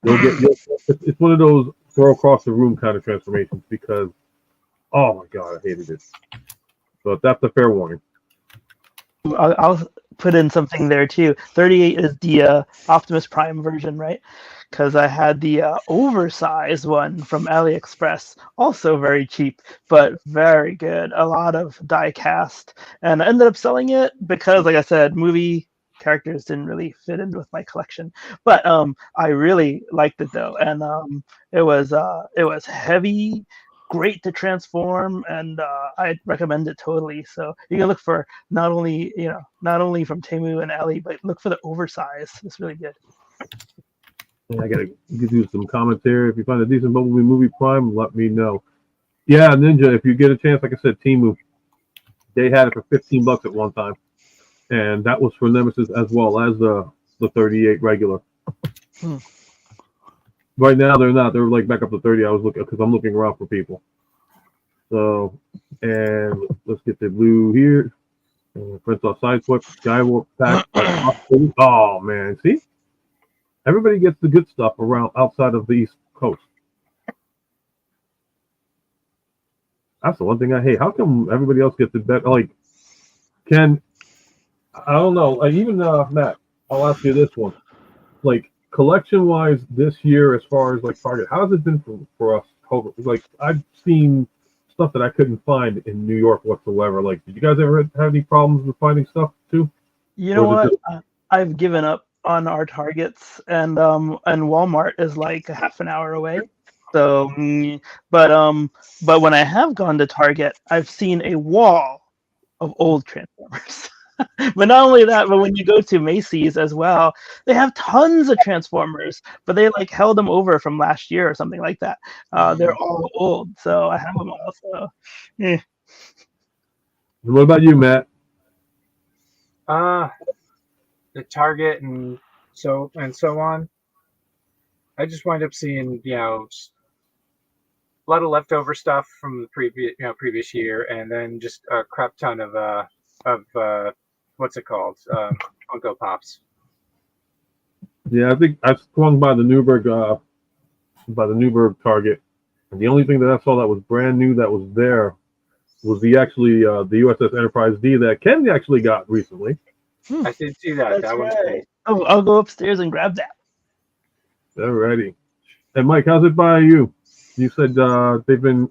it's one of those throw across the room kind of transformations because, oh my God, I hated it. So that's a fair warning. I'll put in something there too. 38 is the Optimus Prime version, right? Because I had the oversized one from AliExpress, also very cheap, but very good. A lot of die cast, and I ended up selling it because, like I said, movie characters didn't really fit in with my collection. But I really liked it though, and it was heavy, great to transform, and I recommend it totally. So you can look for not only from Temu and Ali, but look for the oversize. It's really good. I gotta give you some commentary. If you find a decent Bumblebee movie Prime, let me know. Yeah, Ninja, if you get a chance, like I said, Temu, they had it for $15 at one time, and that was for Nemesis as well as the 38 regular. Right now they're not. They're like back up to 30. I was looking because I'm looking around for people. So, and let's get the blue here. Prince off Sideswipe, Skywarp pack. Oh man, see. Everybody gets the good stuff around outside of the East Coast. That's the one thing I hate. How come everybody else gets it better? Like, I don't know. Like, even Matt, I'll ask you this one. Like, collection-wise, this year, as far as like Target, how has it been for us? Like, I've seen stuff that I couldn't find in New York whatsoever. Like, did you guys ever have any problems with finding stuff too? You know what? I've given up on our Targets, and Walmart is like a half an hour away. So, but when I have gone to Target, I've seen a wall of old Transformers. But not only that, but when you go to Macy's as well, they have tons of Transformers, but they like held them over from last year or something like that. They're all old, so I have them all. So, yeah. What about you, Matt? The Target and so on. I just wind up seeing a lot of leftover stuff from the previous year, and then just a crap ton of what's it called, Funko Pops. Yeah, I think I swung by the Newburgh Target, and the only thing that I saw that was brand new that was there was the USS Enterprise D that Ken actually got recently. I did see that. That one's cool. Oh, I'll go upstairs and grab that. Alrighty. And Mike, how's it by you? You said they've been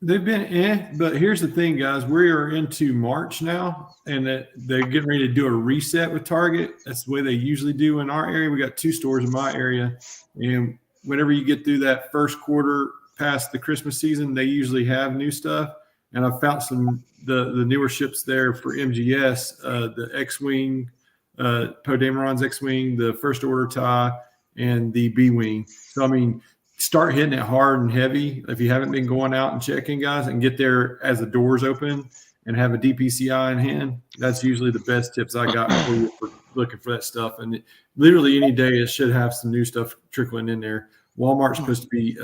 They've been but here's the thing, guys. We are into March now, and they're getting ready to do a reset with Target. That's the way they usually do in our area. We got 2 stores in my area, and whenever you get through that first quarter past the Christmas season, they usually have new stuff. And I've found the newer ships there for MGS, the X-Wing, Poe Dameron's X-Wing, the First Order TIE, and the B-Wing. So, I mean, start hitting it hard and heavy if you haven't been going out and checking, guys, and get there as the doors open and have a DPCI in hand. That's usually the best tips I got for you for looking for that stuff. And literally any day it should have some new stuff trickling in there. Walmart's supposed to be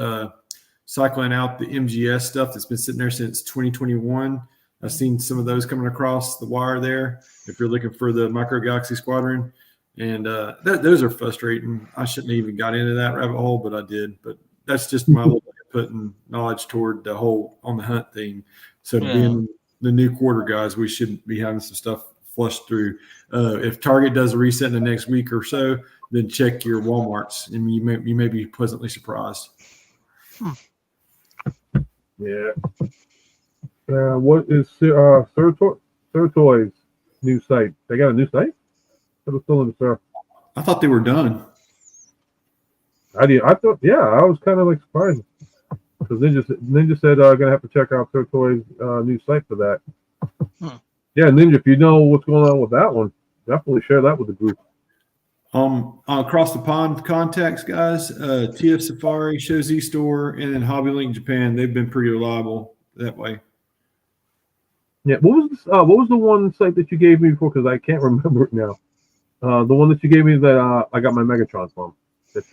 cycling out the MGS stuff that's been sitting there since 2021. I've seen some of those coming across the wire there if you're looking for the Micro Galaxy Squadron. And those are frustrating. I shouldn't have even got into that rabbit hole, but I did. But that's just my little putting knowledge toward the whole on the hunt thing. So being the new quarter, guys, we should be having some stuff flushed through. If Target does a reset in the next week or so, then check your Walmarts, and you may be pleasantly surprised. Yeah. What is Surtoy's new site? They got a new site? It was still in the surf. I thought they were done. I thought, yeah, I was kind of like surprised because Ninja said gonna have to check out Surtoy's new site for that. Yeah, Ninja, if you know what's going on with that one, definitely share that with the group. Across the pond contacts, guys, TF Safari, Show Z Store, and then Hobby Link Japan. They've been pretty reliable that way. Yeah, what was the one site that you gave me before? Because I can't remember it now. The one that you gave me that I got my Megatron from. That's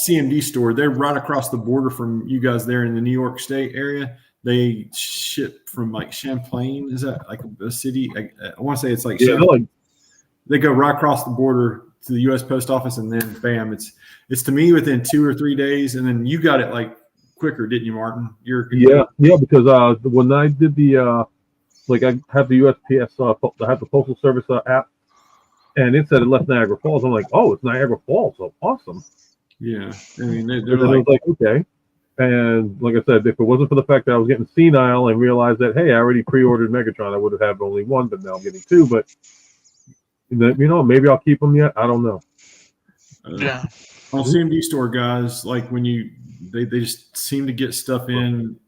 CMD Store. They're right across the border from you guys there in the New York State area. They ship from like Champlain. Is that like a city? I want to say it's like Champlain. They go right across the border to the U.S. Post Office, and then bam, it's to me within 2 or 3 days, and then you got it like quicker, didn't you, Martin? Yeah, because when I did the like I have the USPS, I have the Postal Service app, and it said it left Niagara Falls. I'm like, oh, it's Niagara Falls, so awesome. Yeah, I mean they're like okay, and like I said, if it wasn't for the fact that I was getting senile and realized that hey, I already pre-ordered Megatron, I would have had only one, but now I'm getting 2. But maybe I'll keep them yet. I don't know. Yeah. On CMD Store, guys, like when they just seem to get stuff in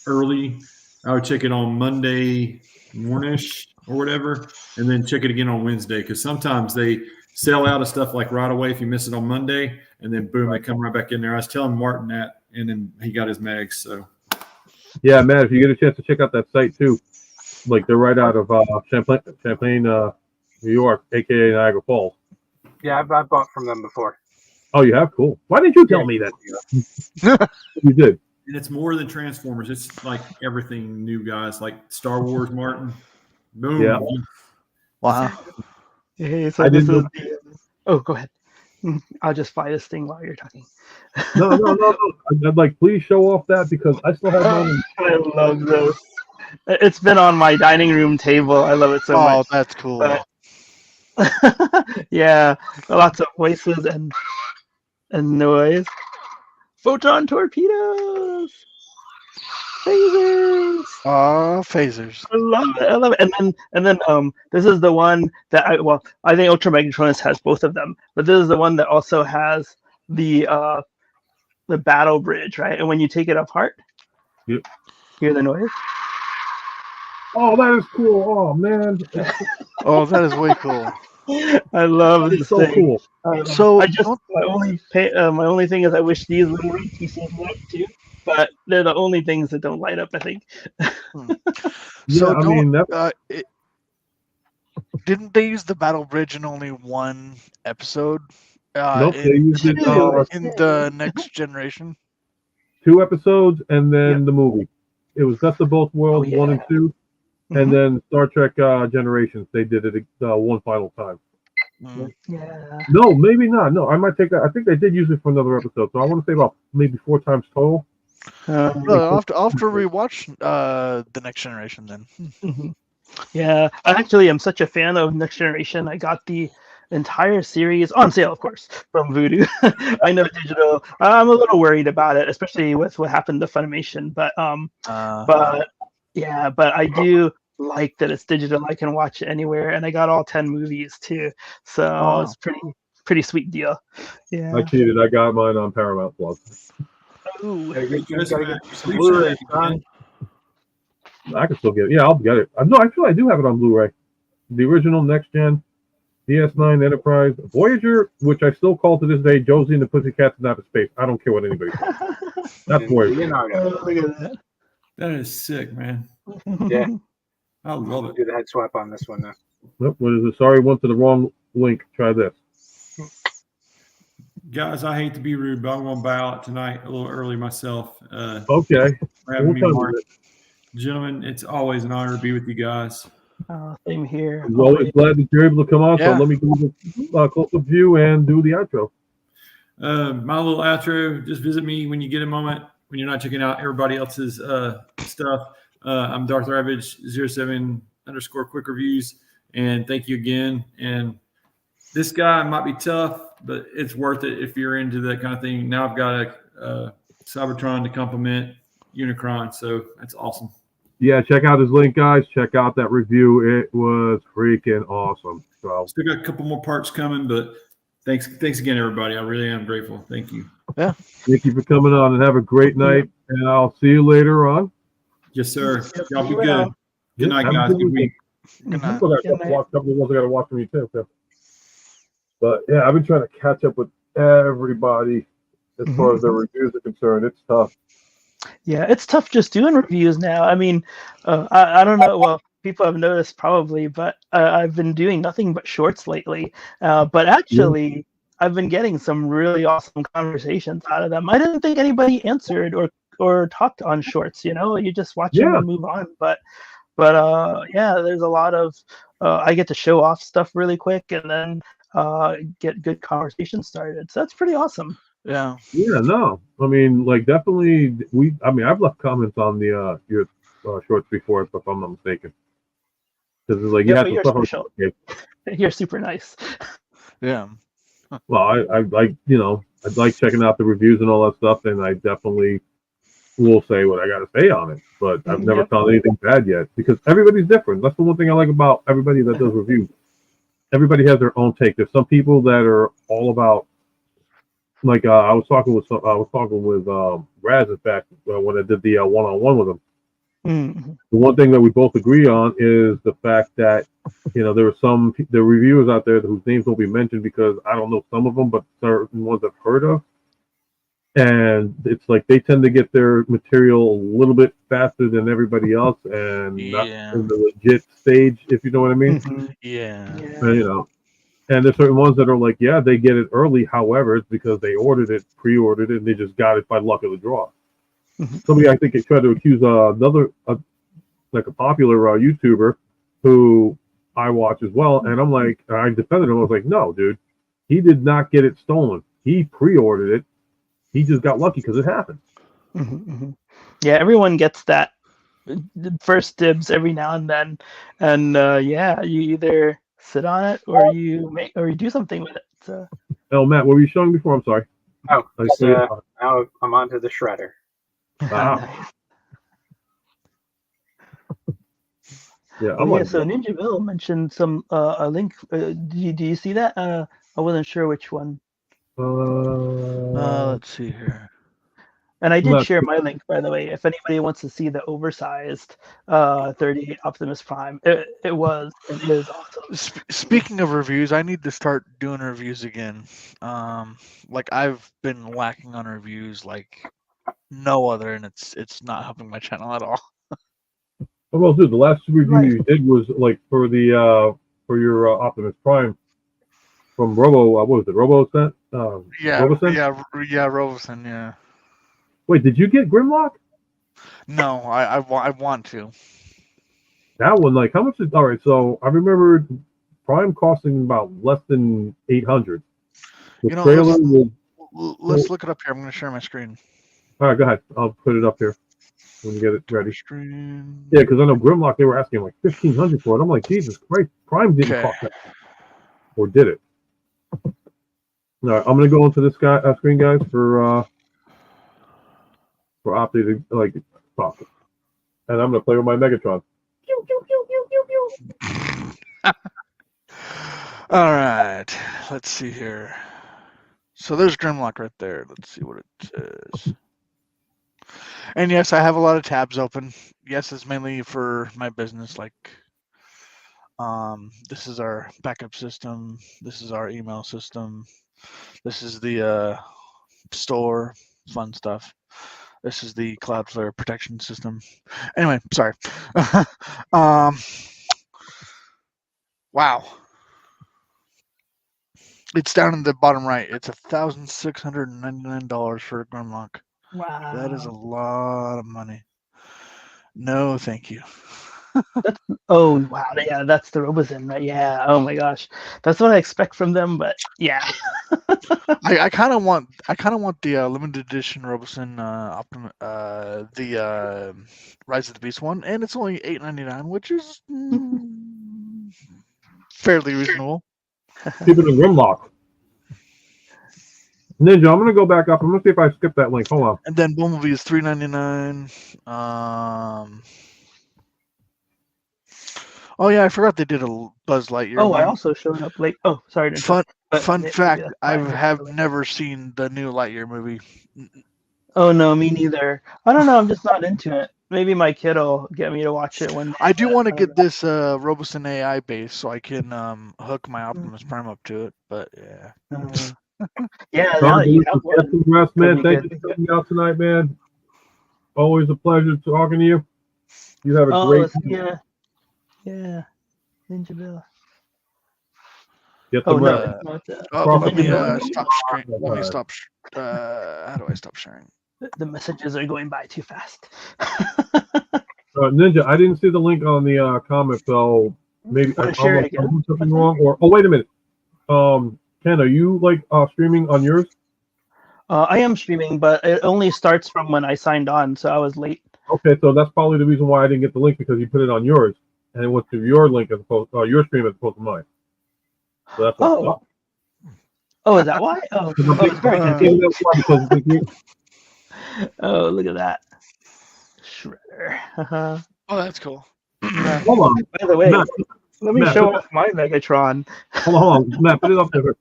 early. I would check it on Monday mornish or whatever, and then check it again on Wednesday because sometimes they sell out of stuff like right away if you miss it on Monday, and then boom, they come right back in there. I was telling Martin that, and then he got his mags. So yeah, Matt, if you get a chance to check out that site too, like they're right out of Champlain, New York, aka Niagara Falls. Yeah, I've bought from them before. Oh, you have? Cool. Why didn't you tell me that? You did. And it's more than Transformers. It's like everything new, guys. Like Star Wars, Martin. Boom. Yeah. Wow. Hey, so this is oh, go ahead. I'll just fly this thing while you're talking. No. I'd like please show off that because I still have mine. I love those. It's been on my dining room table. I love it so much. Oh, that's cool. Yeah, lots of voices and noise. Photon torpedoes. Phasers. Phasers. I love it. And then this is the one that I think Ultra Megatronus has both of them, but this is the one that also has the battle bridge, right? And when you take it apart, yep. Hear the noise. Oh, that is cool. Oh man. Oh, that is way cool. I love this so thing. Cool. So I just my only thing is I wish these little pieces light too, but they're the only things that don't light up. I think. So yeah, didn't they use the battle bridge in only one episode? Nope, they used it in the Next Generation. 2 episodes and then the movie. It was Best of Both Worlds 1 and 2, and then Star Trek Generations. They did it one final time. Yeah. No, maybe not. No, I might take that. I think they did use it for another episode. So I want to say about maybe 4 times total. I'll have to rewatch the Next Generation then. Yeah, I actually am such a fan of Next Generation. I got the entire series on sale, of course, from Voodoo. I know digital. I'm a little worried about it, especially with what happened to Funimation. But yeah, but I do like that it's digital. I can watch it anywhere, and I got all 10 movies too, so wow. it's pretty sweet deal. Yeah. I cheated. I got mine on Paramount Plus. Ooh. Gotta get you some Reach Blu-ray, out, son. I can still get it. Yeah, I'll get it. No, actually, I do have it on Blu-ray. The original Next Gen, DS9 Enterprise, Voyager, which I still call to this day Josie and the Pussycats in Outer Space. I don't care what anybody says. That's And Voyager. Leonardo. Look at that. That is sick, man. Yeah. I love Do it. the head swap on this one though. Nope, what is it? Sorry, went to the wrong link. Try this. Guys, I hate to be rude, but I'm going to bow out tonight a little early myself. Okay. For having me, What time Mark. is it? Gentlemen, it's always an honor to be with you guys. Same here. I'm always glad that you're able to come on. Yeah. So let me do the close-up view and do the outro. My little outro, just visit me when you get a moment, when you're not checking out everybody else's stuff. I'm Darth Ravage 07_quick reviews, and thank you again. And this guy might be tough, but it's worth it if you're into that kind of thing. Now I've got a Cybertron to complement Unicron, so that's awesome. Yeah, check out his link, guys. Check out that review. It was freaking awesome. So Still got a couple more parts coming, but thanks again, everybody. I really am grateful. Thank you. thank you for coming on and have a great night. And I'll see you later on. Yes, sir. Yep, Y'all be you good. out. Good night, Have a guys. good Good week. Good I night. still got a Good couple night. of ones I got to watch from you too. So. But yeah, I've been trying to catch up with everybody as far as their reviews are concerned. It's tough. Yeah, it's tough just doing reviews now. I mean, I don't know. Well, people have noticed probably, but I've been doing nothing but shorts lately. But actually, I've been getting some really awesome conversations out of them. I didn't think anybody answered or talked on shorts. You just watch them Yeah. and move on. But yeah, there's a lot of I get to show off stuff really quick and then get good conversations started. So that's pretty awesome. Yeah. Yeah, no. I mean, like, definitely, I've left comments on the your shorts before, if I'm not mistaken. Because it's like, you Yeah, have but to you're stuff. special. You're super nice. Yeah. Well, I like, I like checking out the reviews and all that stuff, and I definitely will say what I got to say on it. But I've never Yep. found anything bad yet, because everybody's different. That's the one thing I like about everybody that does reviews. Everybody has their own take. There's some people that are all about, like, I was talking with Raz, in fact, when I did the one-on-one with him. Mm-hmm. The one thing that we both agree on is the fact that, there are the reviewers out there whose names won't be mentioned because I don't know some of them, but certain ones I've heard of. And it's like they tend to get their material a little bit faster than everybody else, and not in the legit stage, if you know what I mean. Mm-hmm. Yeah. And, and there's certain ones that are like, yeah, they get it early. However, it's because they pre-ordered it, and they just got it by luck of the draw. Mhm. Somebody, I think, they tried to accuse like a popular YouTuber who I watch as well, and I'm like, I defended him. I was like, no, dude, he did not get it stolen. He pre-ordered it. He just got lucky because it happened. Mm-hmm. Yeah, everyone gets that first dibs every now and then, and yeah, you either sit on it or you do something with it. So. Oh, Matt, what were you showing before? I'm sorry. Oh, now I'm on to the shredder. Ah. Yeah, I'm Yeah, like, so Ninja Bill mentioned some a link. Do you see that? I wasn't sure which one. Let's see here. And I did Not- share my link, by the way. If anybody wants to see the oversized 38 Optimus Prime, it is awesome. Speaking of reviews, I need to start doing reviews again. Like I've been lacking on reviews like no other, and it's not helping my channel at all. well, dude, the last review Right. you did was like for your Optimus Prime from Robo. What was it? RoboSense? Yeah, RoboSense? yeah, Robeson, yeah. Wait, did you get Grimlock? No, I want to. That one, like, how much is? All right, so I remember Prime costing about less than 800. The trailer was. Let's look it up here. I'm going to share my screen. All right, go ahead. I'll put it up here when you get it ready. Screen. Yeah, because I know Grimlock, they were asking like 1,500 for it. I'm like, Jesus Christ, Prime didn't cost that, or did it? All right, I'm gonna go into this screen, guys, for Opti to like talk, and I'm gonna play with my Megatron. All right, let's see here. So there's Grimlock right there. Let's see what it says. And yes, I have a lot of tabs open. Yes, it's mainly for my business. Like, this is our backup system. This is our email system. This is the store, fun stuff. This is the Cloudflare protection system. Anyway, sorry. Wow. It's down in the bottom right. It's $1,699 for a Grimlock. Wow. That is a lot of money. No, thank you. Oh wow, yeah, that's the Robozen, right? Yeah. Oh my gosh, that's what I expect from them. But yeah. I kind of want the limited edition Roboson the Rise of the Beast one, and it's only $8.99, which is fairly reasonable. Keep it in Grimlock. Ninja, I'm gonna go back up. I'm gonna see if I skip that link. Hold on. And then Bumblebee is $3.99. Oh yeah, I forgot they did a Buzz Lightyear. Oh, one. I also showed up late. Oh, sorry to Fun interrupt, but fun maybe fact: that's I fine. have never seen the new Lightyear movie. Oh no, me neither. I don't know. I'm just not into it. Maybe my kid will get me to watch it one day. I do but want to I don't get this Roboson AI base so I can hook my Optimus Prime up to it. But yeah. know. Yeah, now that you have one. Rest, man. could be Thank good. you for coming out tonight, man. Always a pleasure talking to you. You have a Oh, great. yeah. Ninja Bill. Get Oh some no, rest. it's not that. Let me Ninja Bill. stop screen. Let me stop. How do I stop sharing? The messages are going by too fast. Ninja, I didn't see the link on the comment, so maybe Wanna I'm share it like, again? doing something wrong. Or wait a minute. Ken, are you like streaming on yours? I am streaming, but it only starts from when I signed on, so I was late. Okay, so that's probably the reason why I didn't get the link, because you put it on yours and it went to your link as opposed your stream as opposed to mine. So that's what. Oh. Oh, is that why? Oh, it's very That's confusing. why, because Oh, look at that. Shredder. Oh, that's cool. hold on. By the way, Matt, let me Matt, show put off my Megatron. hold on. Matt, put it up there.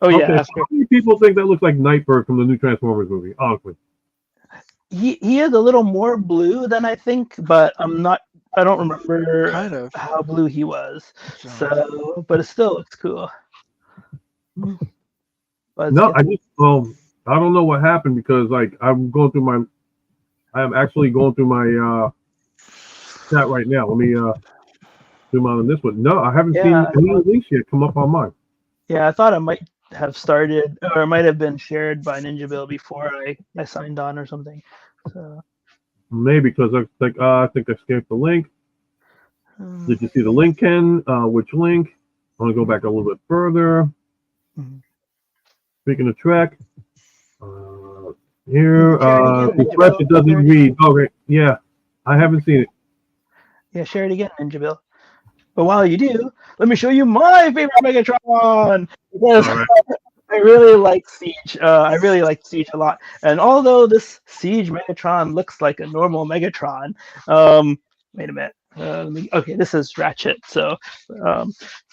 Oh yeah, Okay, so how many people think that looks like Nightbird from the new Transformers movie? Honestly. he is a little more blue than I think, but I don't remember Kind of. how blue he was. So, but it still looks cool. No, I just I don't know what happened, because like I am actually going through my chat right now. Let me zoom out on this one. No, I haven't seen any links yet come up on mine. Yeah, I thought it might have started, or it might have been shared by Ninja Bill before I signed on or something. So Maybe because I think I skipped the link. Did you see the link, Ken? Which link? I want to go back a little bit further. Speaking of track, here, refresh, it doesn't read. Okay, yeah, I haven't seen it. Yeah, share it again, Ninja Bill. But while you do, let me show you my favorite Megatron, because I really like Siege. I really like Siege a lot. And although this Siege Megatron looks like a normal Megatron, wait a minute. Okay, this is Ratchet. So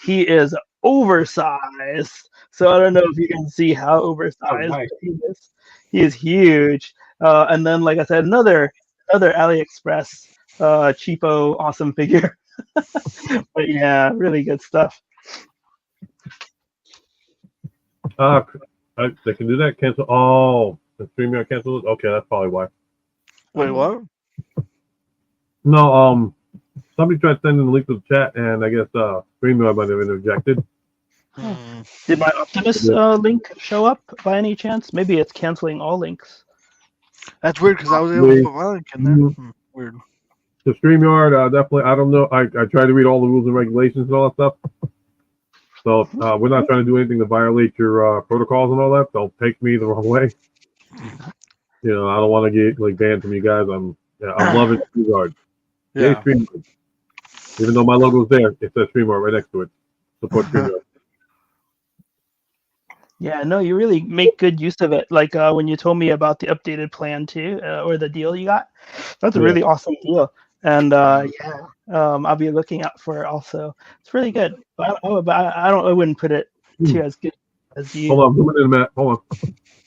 he is oversized. So I don't know if you can see how oversized he is. He is huge. And then, like I said, another AliExpress cheapo awesome figure. But yeah, really good stuff. They can do that. Cancel. Oh, the StreamYard canceled. Okay, that's probably why. Wait, what? No, somebody tried sending the link to the chat, and I guess StreamYard might have interjected. Did my Optimus link show up by any chance? Maybe it's canceling all links. That's weird, because I was able to put my link in there. Weird. The StreamYard, definitely. I don't know. I try to read all the rules and regulations and all that stuff. So we're not trying to do anything to violate your protocols and all that. Don't take me the wrong way. You know, I don't want to get like banned from you guys. I'm loving StreamYard. Yeah. StreamYard. Even though my logo's there, it says StreamYard right next to it. Support StreamYard. Yeah, no, you really make good use of it. Like when you told me about the updated plan too, or the deal you got, that's a Yeah. really awesome deal. And I'll be looking out for it also. It's really good. But I wouldn't put it to as good as you. Hold on, zoom in a minute. Hold on.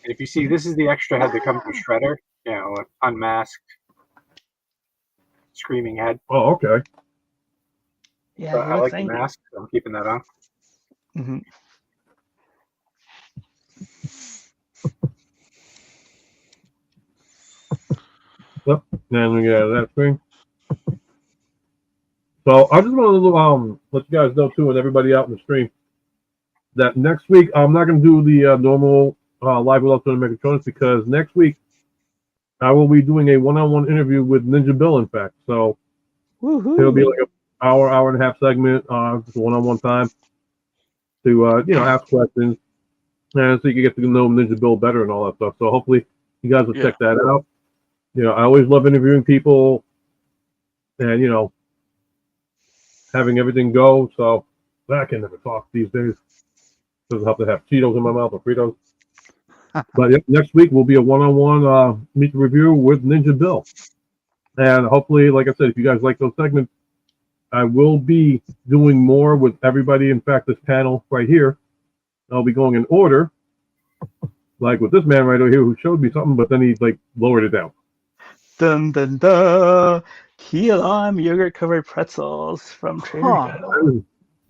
If you see, this is the extra head that comes with Shredder. You know, unmasked, screaming head. Oh, okay. Yeah, But he I looks like the angry. mask, so I'm keeping that on. Hmm. Yep. Then we got that screen. So I just want to let you guys know too, and everybody out in the stream, that next week I'm not going to do the normal live with Ultimate Mechatronics, because next week I will be doing a one-on-one interview with Ninja Bill. In fact, so Woohoo! it'll be like an hour and a half segment, just one-on-one time to ask questions, and so you can get to know Ninja Bill better and all that stuff. So hopefully you guys will check that out. I always love interviewing people, and having everything go. So I can never talk these days. Doesn't have to have Cheetos in my mouth or Fritos. But next week will be a one-on-one meet the review with Ninja Bill, and hopefully, like I said, if you guys like those segments, I will be doing more with everybody. In fact, this panel right here, I'll be going in order, like with this man right over here who showed me something, but then he lowered it down. Dun dun dun! Key lime yogurt covered pretzels from Trader Joe's.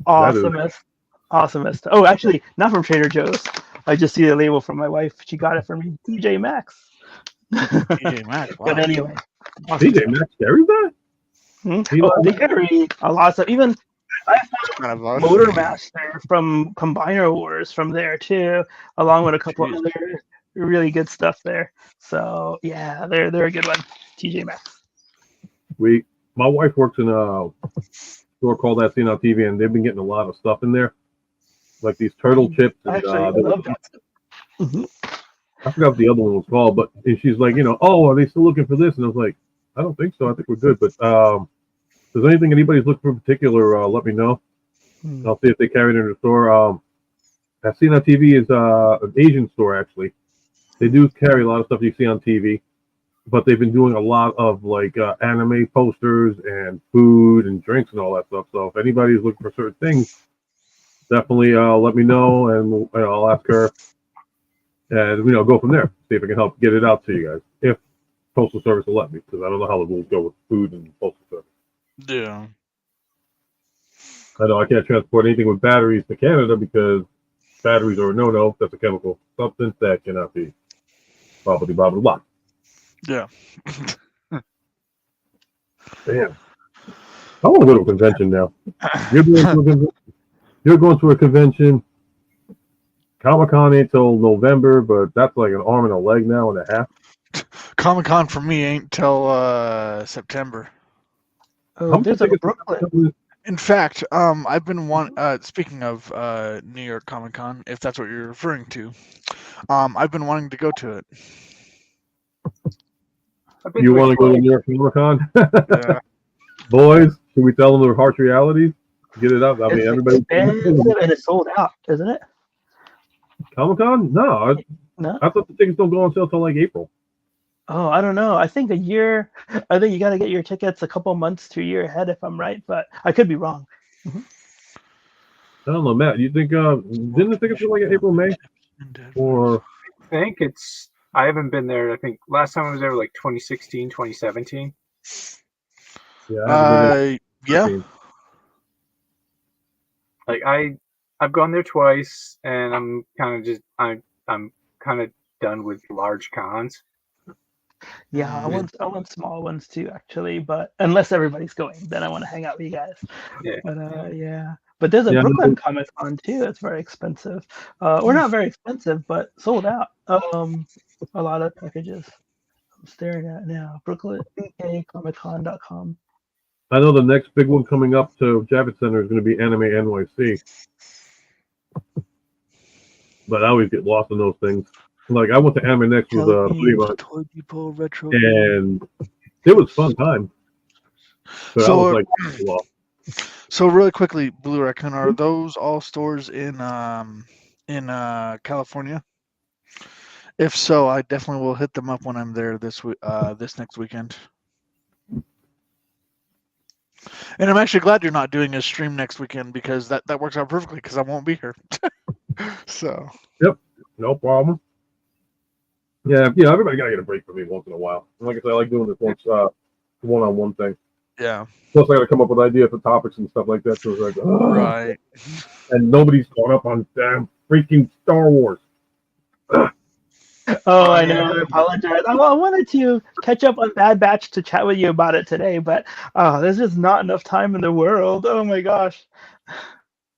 Awesomest. Oh, actually, not from Trader Joe's. I just see the label from my wife. She got it for me. TJ Maxx. TJ Maxx. Wow. But anyway. Awesome TJ Maxx carries that? They carry a lot of stuff. Even I found Motor Master from Combiner Wars from there too, along with a couple other really good stuff there. So yeah, they're a good one. TJ Maxx. My wife works in a store called That Seen on TV, and they've been getting a lot of stuff in there, like these turtle chips. And, I love that stuff. Mm-hmm. I forgot what the other one was called, but and she's like, oh, are they still looking for this? And I was like, I don't think so. I think we're good. But if there's anything anybody's looking for in particular, let me know. I'll see if they carry it in the store. That Seen on TV is an Asian store, actually. They do carry a lot of stuff you see on TV, but they've been doing a lot of anime posters and food and drinks and all that stuff. So if anybody's looking for certain things, definitely let me know, and I'll ask her, and go from there. See if I can help get it out to you guys, if Postal Service will let me, because I don't know how the rules go with food and Postal Service. Yeah. I know I can't transport anything with batteries to Canada because batteries are a no-no. That's a chemical substance that cannot be blah blah blah blah blah. Yeah. Damn. I want to go to a convention now. You're going to a convention. Comic-Con ain't till November, but that's like an arm and a leg now and a half. Comic-Con for me ain't till September. Oh, there's a Brooklyn. In fact, I've been speaking of New York Comic-Con, if that's what you're referring to, I've been wanting to go to it. You want to go to New York Comic-Con? Yeah. Boys, should we tell them their harsh realities? Get it up. I mean, everybody. And it's sold out, isn't it? Comic-Con? No. No. I thought the tickets don't go on sale till like April. Oh, I don't know. I think a year. I think you got to get your tickets a couple months to a year ahead, if I'm right, but I could be wrong. I don't know, Matt. You think didn't the tickets go like April, May? Or I think it's. I haven't been there. I think last time I was there was like 2016, 2017. Yeah. Yeah. Like I've gone there twice, and I'm kind of I'm kind of done with large cons. Yeah, I want small ones too, actually. But unless everybody's going, then I want to hang out with you guys. Yeah. But yeah. But there's a Brooklyn Comic Con too. It's very expensive. Or not very expensive, but sold out. A lot of packages. I'm staring at now. BrooklynComicCon.com. I know the next big one coming up to Javits Center is going to be Anime NYC. But I always get lost in those things. Like I went to Anime Next with Toy Depot Retro, and it was fun time. But I was like, so really quickly, Blue Raccoon, are those all stores in in California? If so, I definitely will hit them up when I'm there this next weekend. And I'm actually glad you're not doing a stream next weekend because that works out perfectly because I won't be here. So. Yep, no problem. Yeah, everybody gotta get a break from me once in a while. And like I said, I like doing this one-on-one thing. Yeah. Plus, I gotta come up with ideas for topics and stuff like that. So it's like, right. And nobody's caught up on damn freaking Star Wars. Oh, I know. I apologize. I wanted to catch up on Bad Batch to chat with you about it today, but there's just not enough time in the world. Oh my gosh.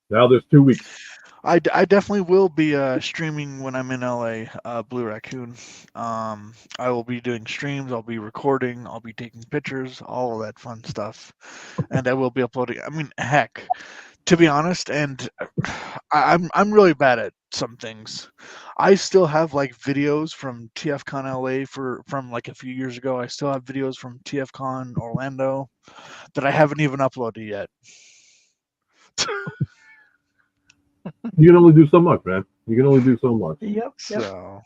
Now there's 2 weeks. I definitely will be streaming when I'm in LA, Blue Raccoon. I will be doing streams, I'll be recording, I'll be taking pictures, all of that fun stuff. And I will be uploading. I mean, heck, to be honest, and I'm really bad at some things. I still have like videos from TFCon LA from like a few years ago. I still have videos from TFCon Orlando that I haven't even uploaded yet. You can only do so much, man. You can only do so much. Yep. So.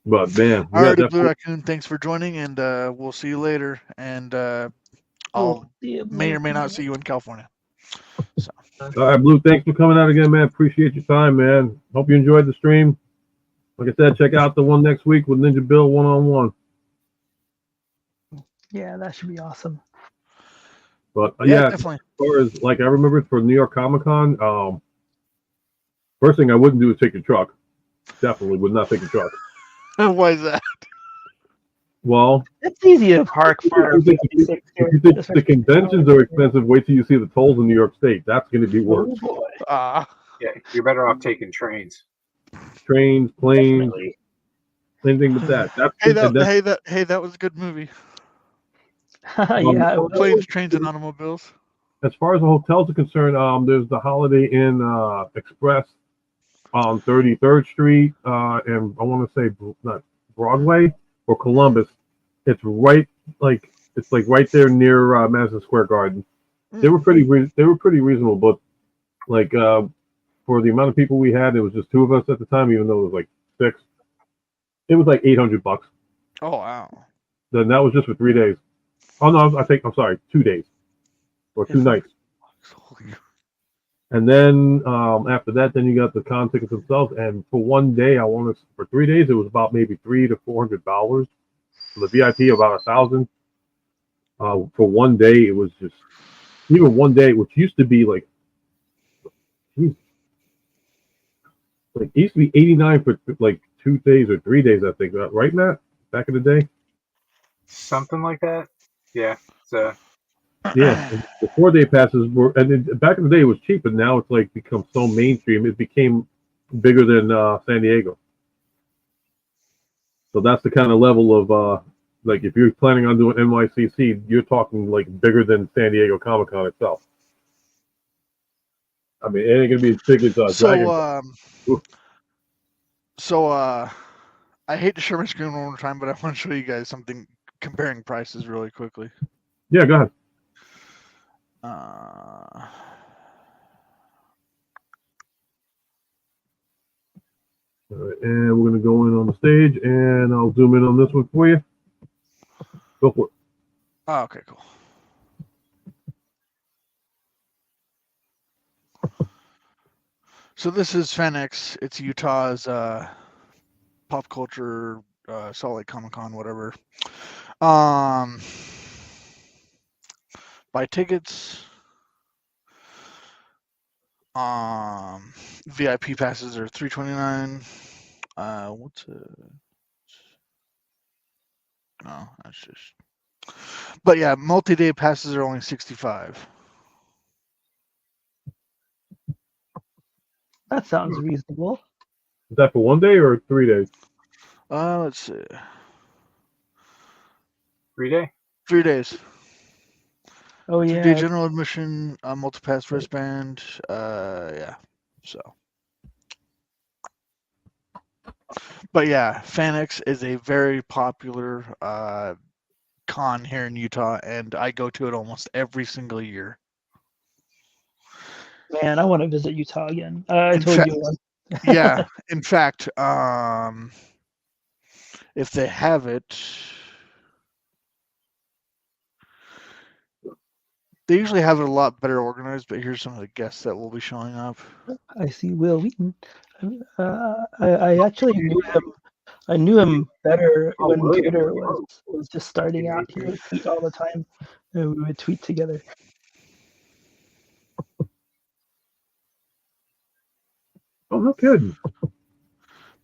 But man, all right, Blue Raccoon, thanks for joining, and we'll see you later. And I'll may or may not see you in California. So. All right, Blue, thanks for coming out again, man. Appreciate your time, man. Hope you enjoyed the stream. Like I said, check out the one next week with Ninja Bill one-on-one. Yeah, that should be awesome. But yeah, definitely. As far as like I remember for New York Comic Con, first thing I wouldn't do is take a truck. Definitely would not take a truck. Why is that? Well, it's easy to park for. If you think the conventions are expensive, wait till you see the tolls in New York State. That's going to be worse. Yeah, you're better off taking trains. Trains, planes, anything but that. That was a good movie. Yeah, planes, trains, and automobiles. As far as the hotels are concerned, there's the Holiday Inn Express on 33rd Street, and I want to say not Broadway or Columbus. It's right there near Madison Square Garden. They were pretty reasonable, but like for the amount of people we had, it was just 2 of us at the time, even though it was like 6. It was like $800. Oh wow! Then that was just for 3 days. Oh no, I'm sorry, 2 days or 2 nights. And then after that, then you got the con tickets themselves. And for 1 day, for 3 days, it was about maybe $300 to $400. For the VIP, about $1,000. For 1 day, it was just even 1 day, which used to be like it used to be $89 for like 2 days or 3 days, I think. Right, Matt? Back in the day, something like that. Yeah. So. Yeah, the 4-day passes were, and back in the day it was cheap, and now it's like become so mainstream. It became bigger than San Diego. So that's the kind of level of like if you're planning on doing NYCC, you're talking like bigger than San Diego Comic Con itself. I mean, it ain't gonna be as big as Dragon. I hate to share my screen one more time, but I want to show you guys something comparing prices really quickly. Yeah, go ahead. And we're going to go in on the stage, and I'll zoom in on this one for you. Go for it. Oh, okay, cool. So this is FanX. It's Utah's pop culture, Salt Lake Comic Con, whatever. Buy tickets. VIP passes are $329. No, that's just. But yeah, multi-day passes are only $65. That sounds reasonable. Is that for 1 day or 3 days? Let's see. 3 day? 3 days. Oh yeah. 3-day general admission, multi-pass wristband. Yeah. So. But yeah, FanX is a very popular con here in Utah, and I go to it almost every single year. Man, I want to visit Utah again. I In told fact- you once. Yeah, in fact, if they have it, they usually have it a lot better organized. But here's some of the guests that will be showing up. I see Will Wheaton. I actually knew him. I knew him better Oh, when William. Twitter was just starting out. He would tweet all the time, and we would tweet together. Oh, no kidding.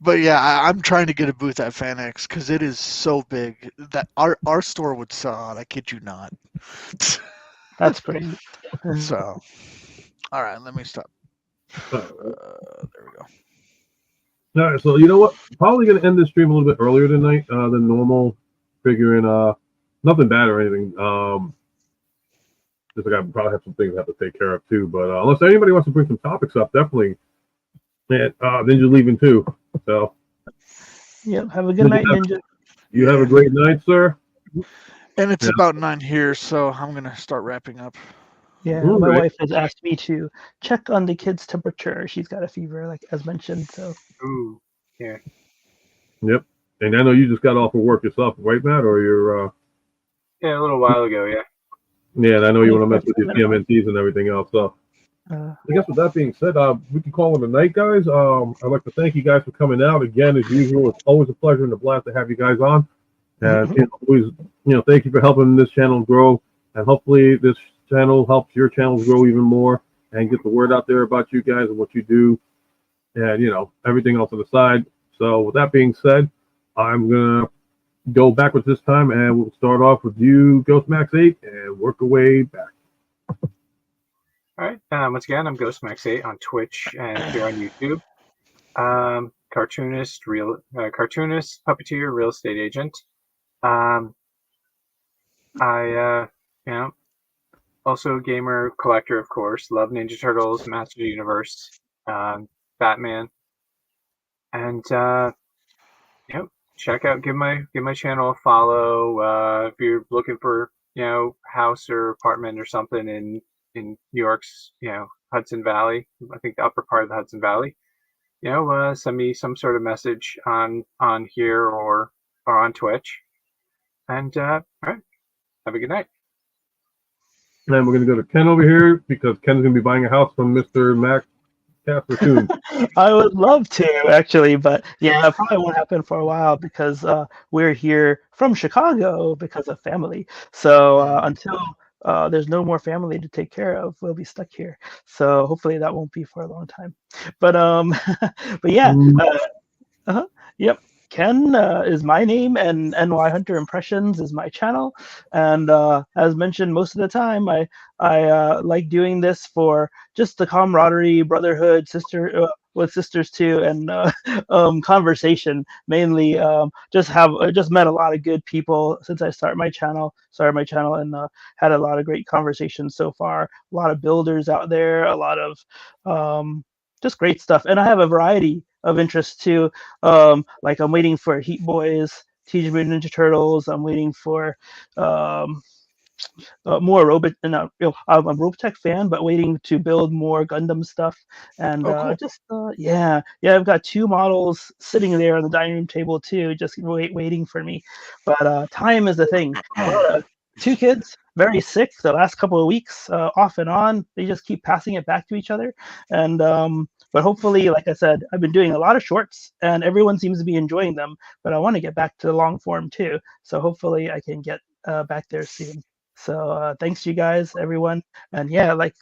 But yeah, I'm trying to get a booth at FanX because it is so big that our store would sell out. I kid you not. That's great. So, all right, let me stop. All There we go. right, so you know what? Probably going to end this stream a little bit earlier tonight than normal. Figuring nothing bad or anything. Just like I probably have some things I have to take care of too. But unless anybody wants to bring some topics up, definitely. And Ninja's leaving too. So Yep. Have a good night, Ninja. you have a great night, sir. And it's about 9 here, so I'm gonna start wrapping up. Yeah, All my right. wife has asked me to check on the kid's temperature. She's got a fever, like as mentioned. So Ooh, yeah. Yep. And I know you just got off of work yourself, right, Matt? Or you're Yeah, a little while ago, yeah. yeah, and I know you want to mess with your TMNTs and everything else. So uh, I guess with that being said, we can call it a night, guys. I'd like to thank you guys for coming out again. As usual, it's always a pleasure and a blast to have you guys on. And always, thank you for helping this channel grow. And hopefully, this channel helps your channels grow even more and get the word out there about you guys and what you do, and everything else on the side. So with that being said, I'm gonna go backwards this time, and we'll start off with you, Ghostmax8, and work our way back. All right. Once again, I'm GhostMax8 on Twitch and here on YouTube. Cartoonist, puppeteer, real estate agent. I also gamer, collector, of course. Love Ninja Turtles, Master of the Universe, Batman, and check out, give my channel a follow. If you're looking for house or apartment or something in New York's Hudson Valley, I think the upper part of the Hudson Valley, send me some sort of message on here or on Twitch, and all right, have a good night. And we're gonna go to Ken over here because Ken's gonna be buying a house from Mr. Mac Casper soon. I would love to actually, but yeah, it probably won't happen for a while because we're here from Chicago because of family. So until there's no more family to take care of, we'll be stuck here. So hopefully that won't be for a long time. But but yeah, yep. Ken is my name, and NyHunter Impressions is my channel. And as mentioned, most of the time, I like doing this for just the camaraderie, brotherhood, with sisters too, and conversation mainly. Just met a lot of good people since I started my channel, and had a lot of great conversations so far. A lot of builders out there, a lot of just great stuff, and I have a variety of interests too. Like I'm waiting for Heat Boys, Teenage Mutant Ninja Turtles. I'm waiting for more robot. I'm a Robotech fan, but waiting to build more Gundam stuff. And Cool. yeah, I've got 2 models sitting there on the dining room table too, just waiting for me. But time is the thing. 2 kids, very sick the last couple of weeks, off and on. They just keep passing it back to each other. And but hopefully, like I said, I've been doing a lot of shorts, and everyone seems to be enjoying them. But I want to get back to the long form too. So hopefully, I can get back there soon. So thanks you guys, everyone. And yeah, like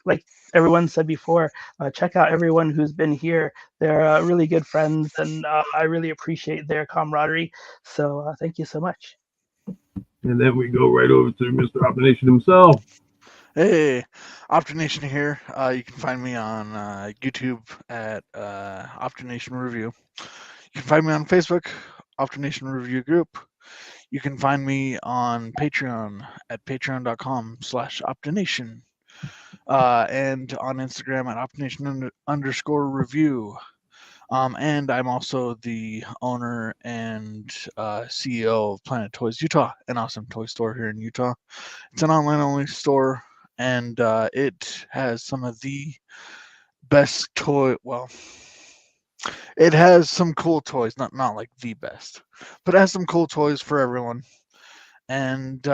everyone said before, check out everyone who's been here. They're really good friends, and I really appreciate their camaraderie. So thank you so much. And then we go right over to Mr. Optination himself. Hey, Optination here. You can find me on YouTube at Optination Review. You can find me on Facebook, Optination Review Group. You can find me on Patreon at patreon.com/Optination. And on Instagram at Optination_review. And I'm also the owner and CEO of Planet Toys Utah, an awesome toy store here in Utah. It's an online only store, and it has some of the best toy. Well, it has some cool toys, not like the best, but it has some cool toys for everyone. And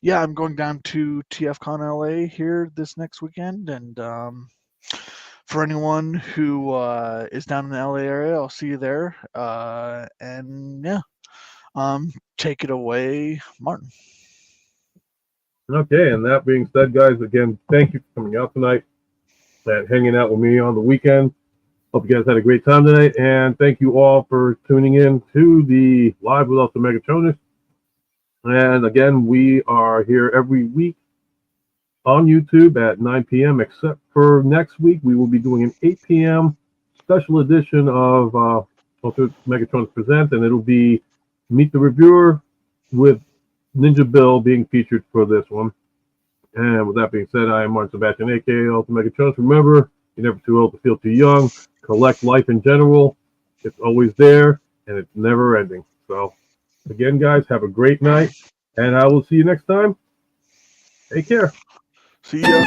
yeah, I'm going down to TFCon LA here this next weekend, and for anyone who is down in the LA area, I'll see you there. And yeah, take it away, Martin. Okay, and that being said, guys, again, thank you for coming out tonight and hanging out with me on the weekend. Hope you guys had a great time tonight, and thank you all for tuning in to the Live with Us the Megatronus. And again, we are here every week on YouTube at 9 p.m., except for next week. We will be doing an 8 p.m. special edition of Megatronus Present, and it'll be Meet the Reviewer with Ninja Bill being featured for this one. And with that being said, I am Martin Sebastian, aka Ultimate Megatronus. Remember, you're never too old to feel too young. Collect life in general. It's always there, and it's never ending. So, again, guys, have a great night, and I will see you next time. Take care. See ya.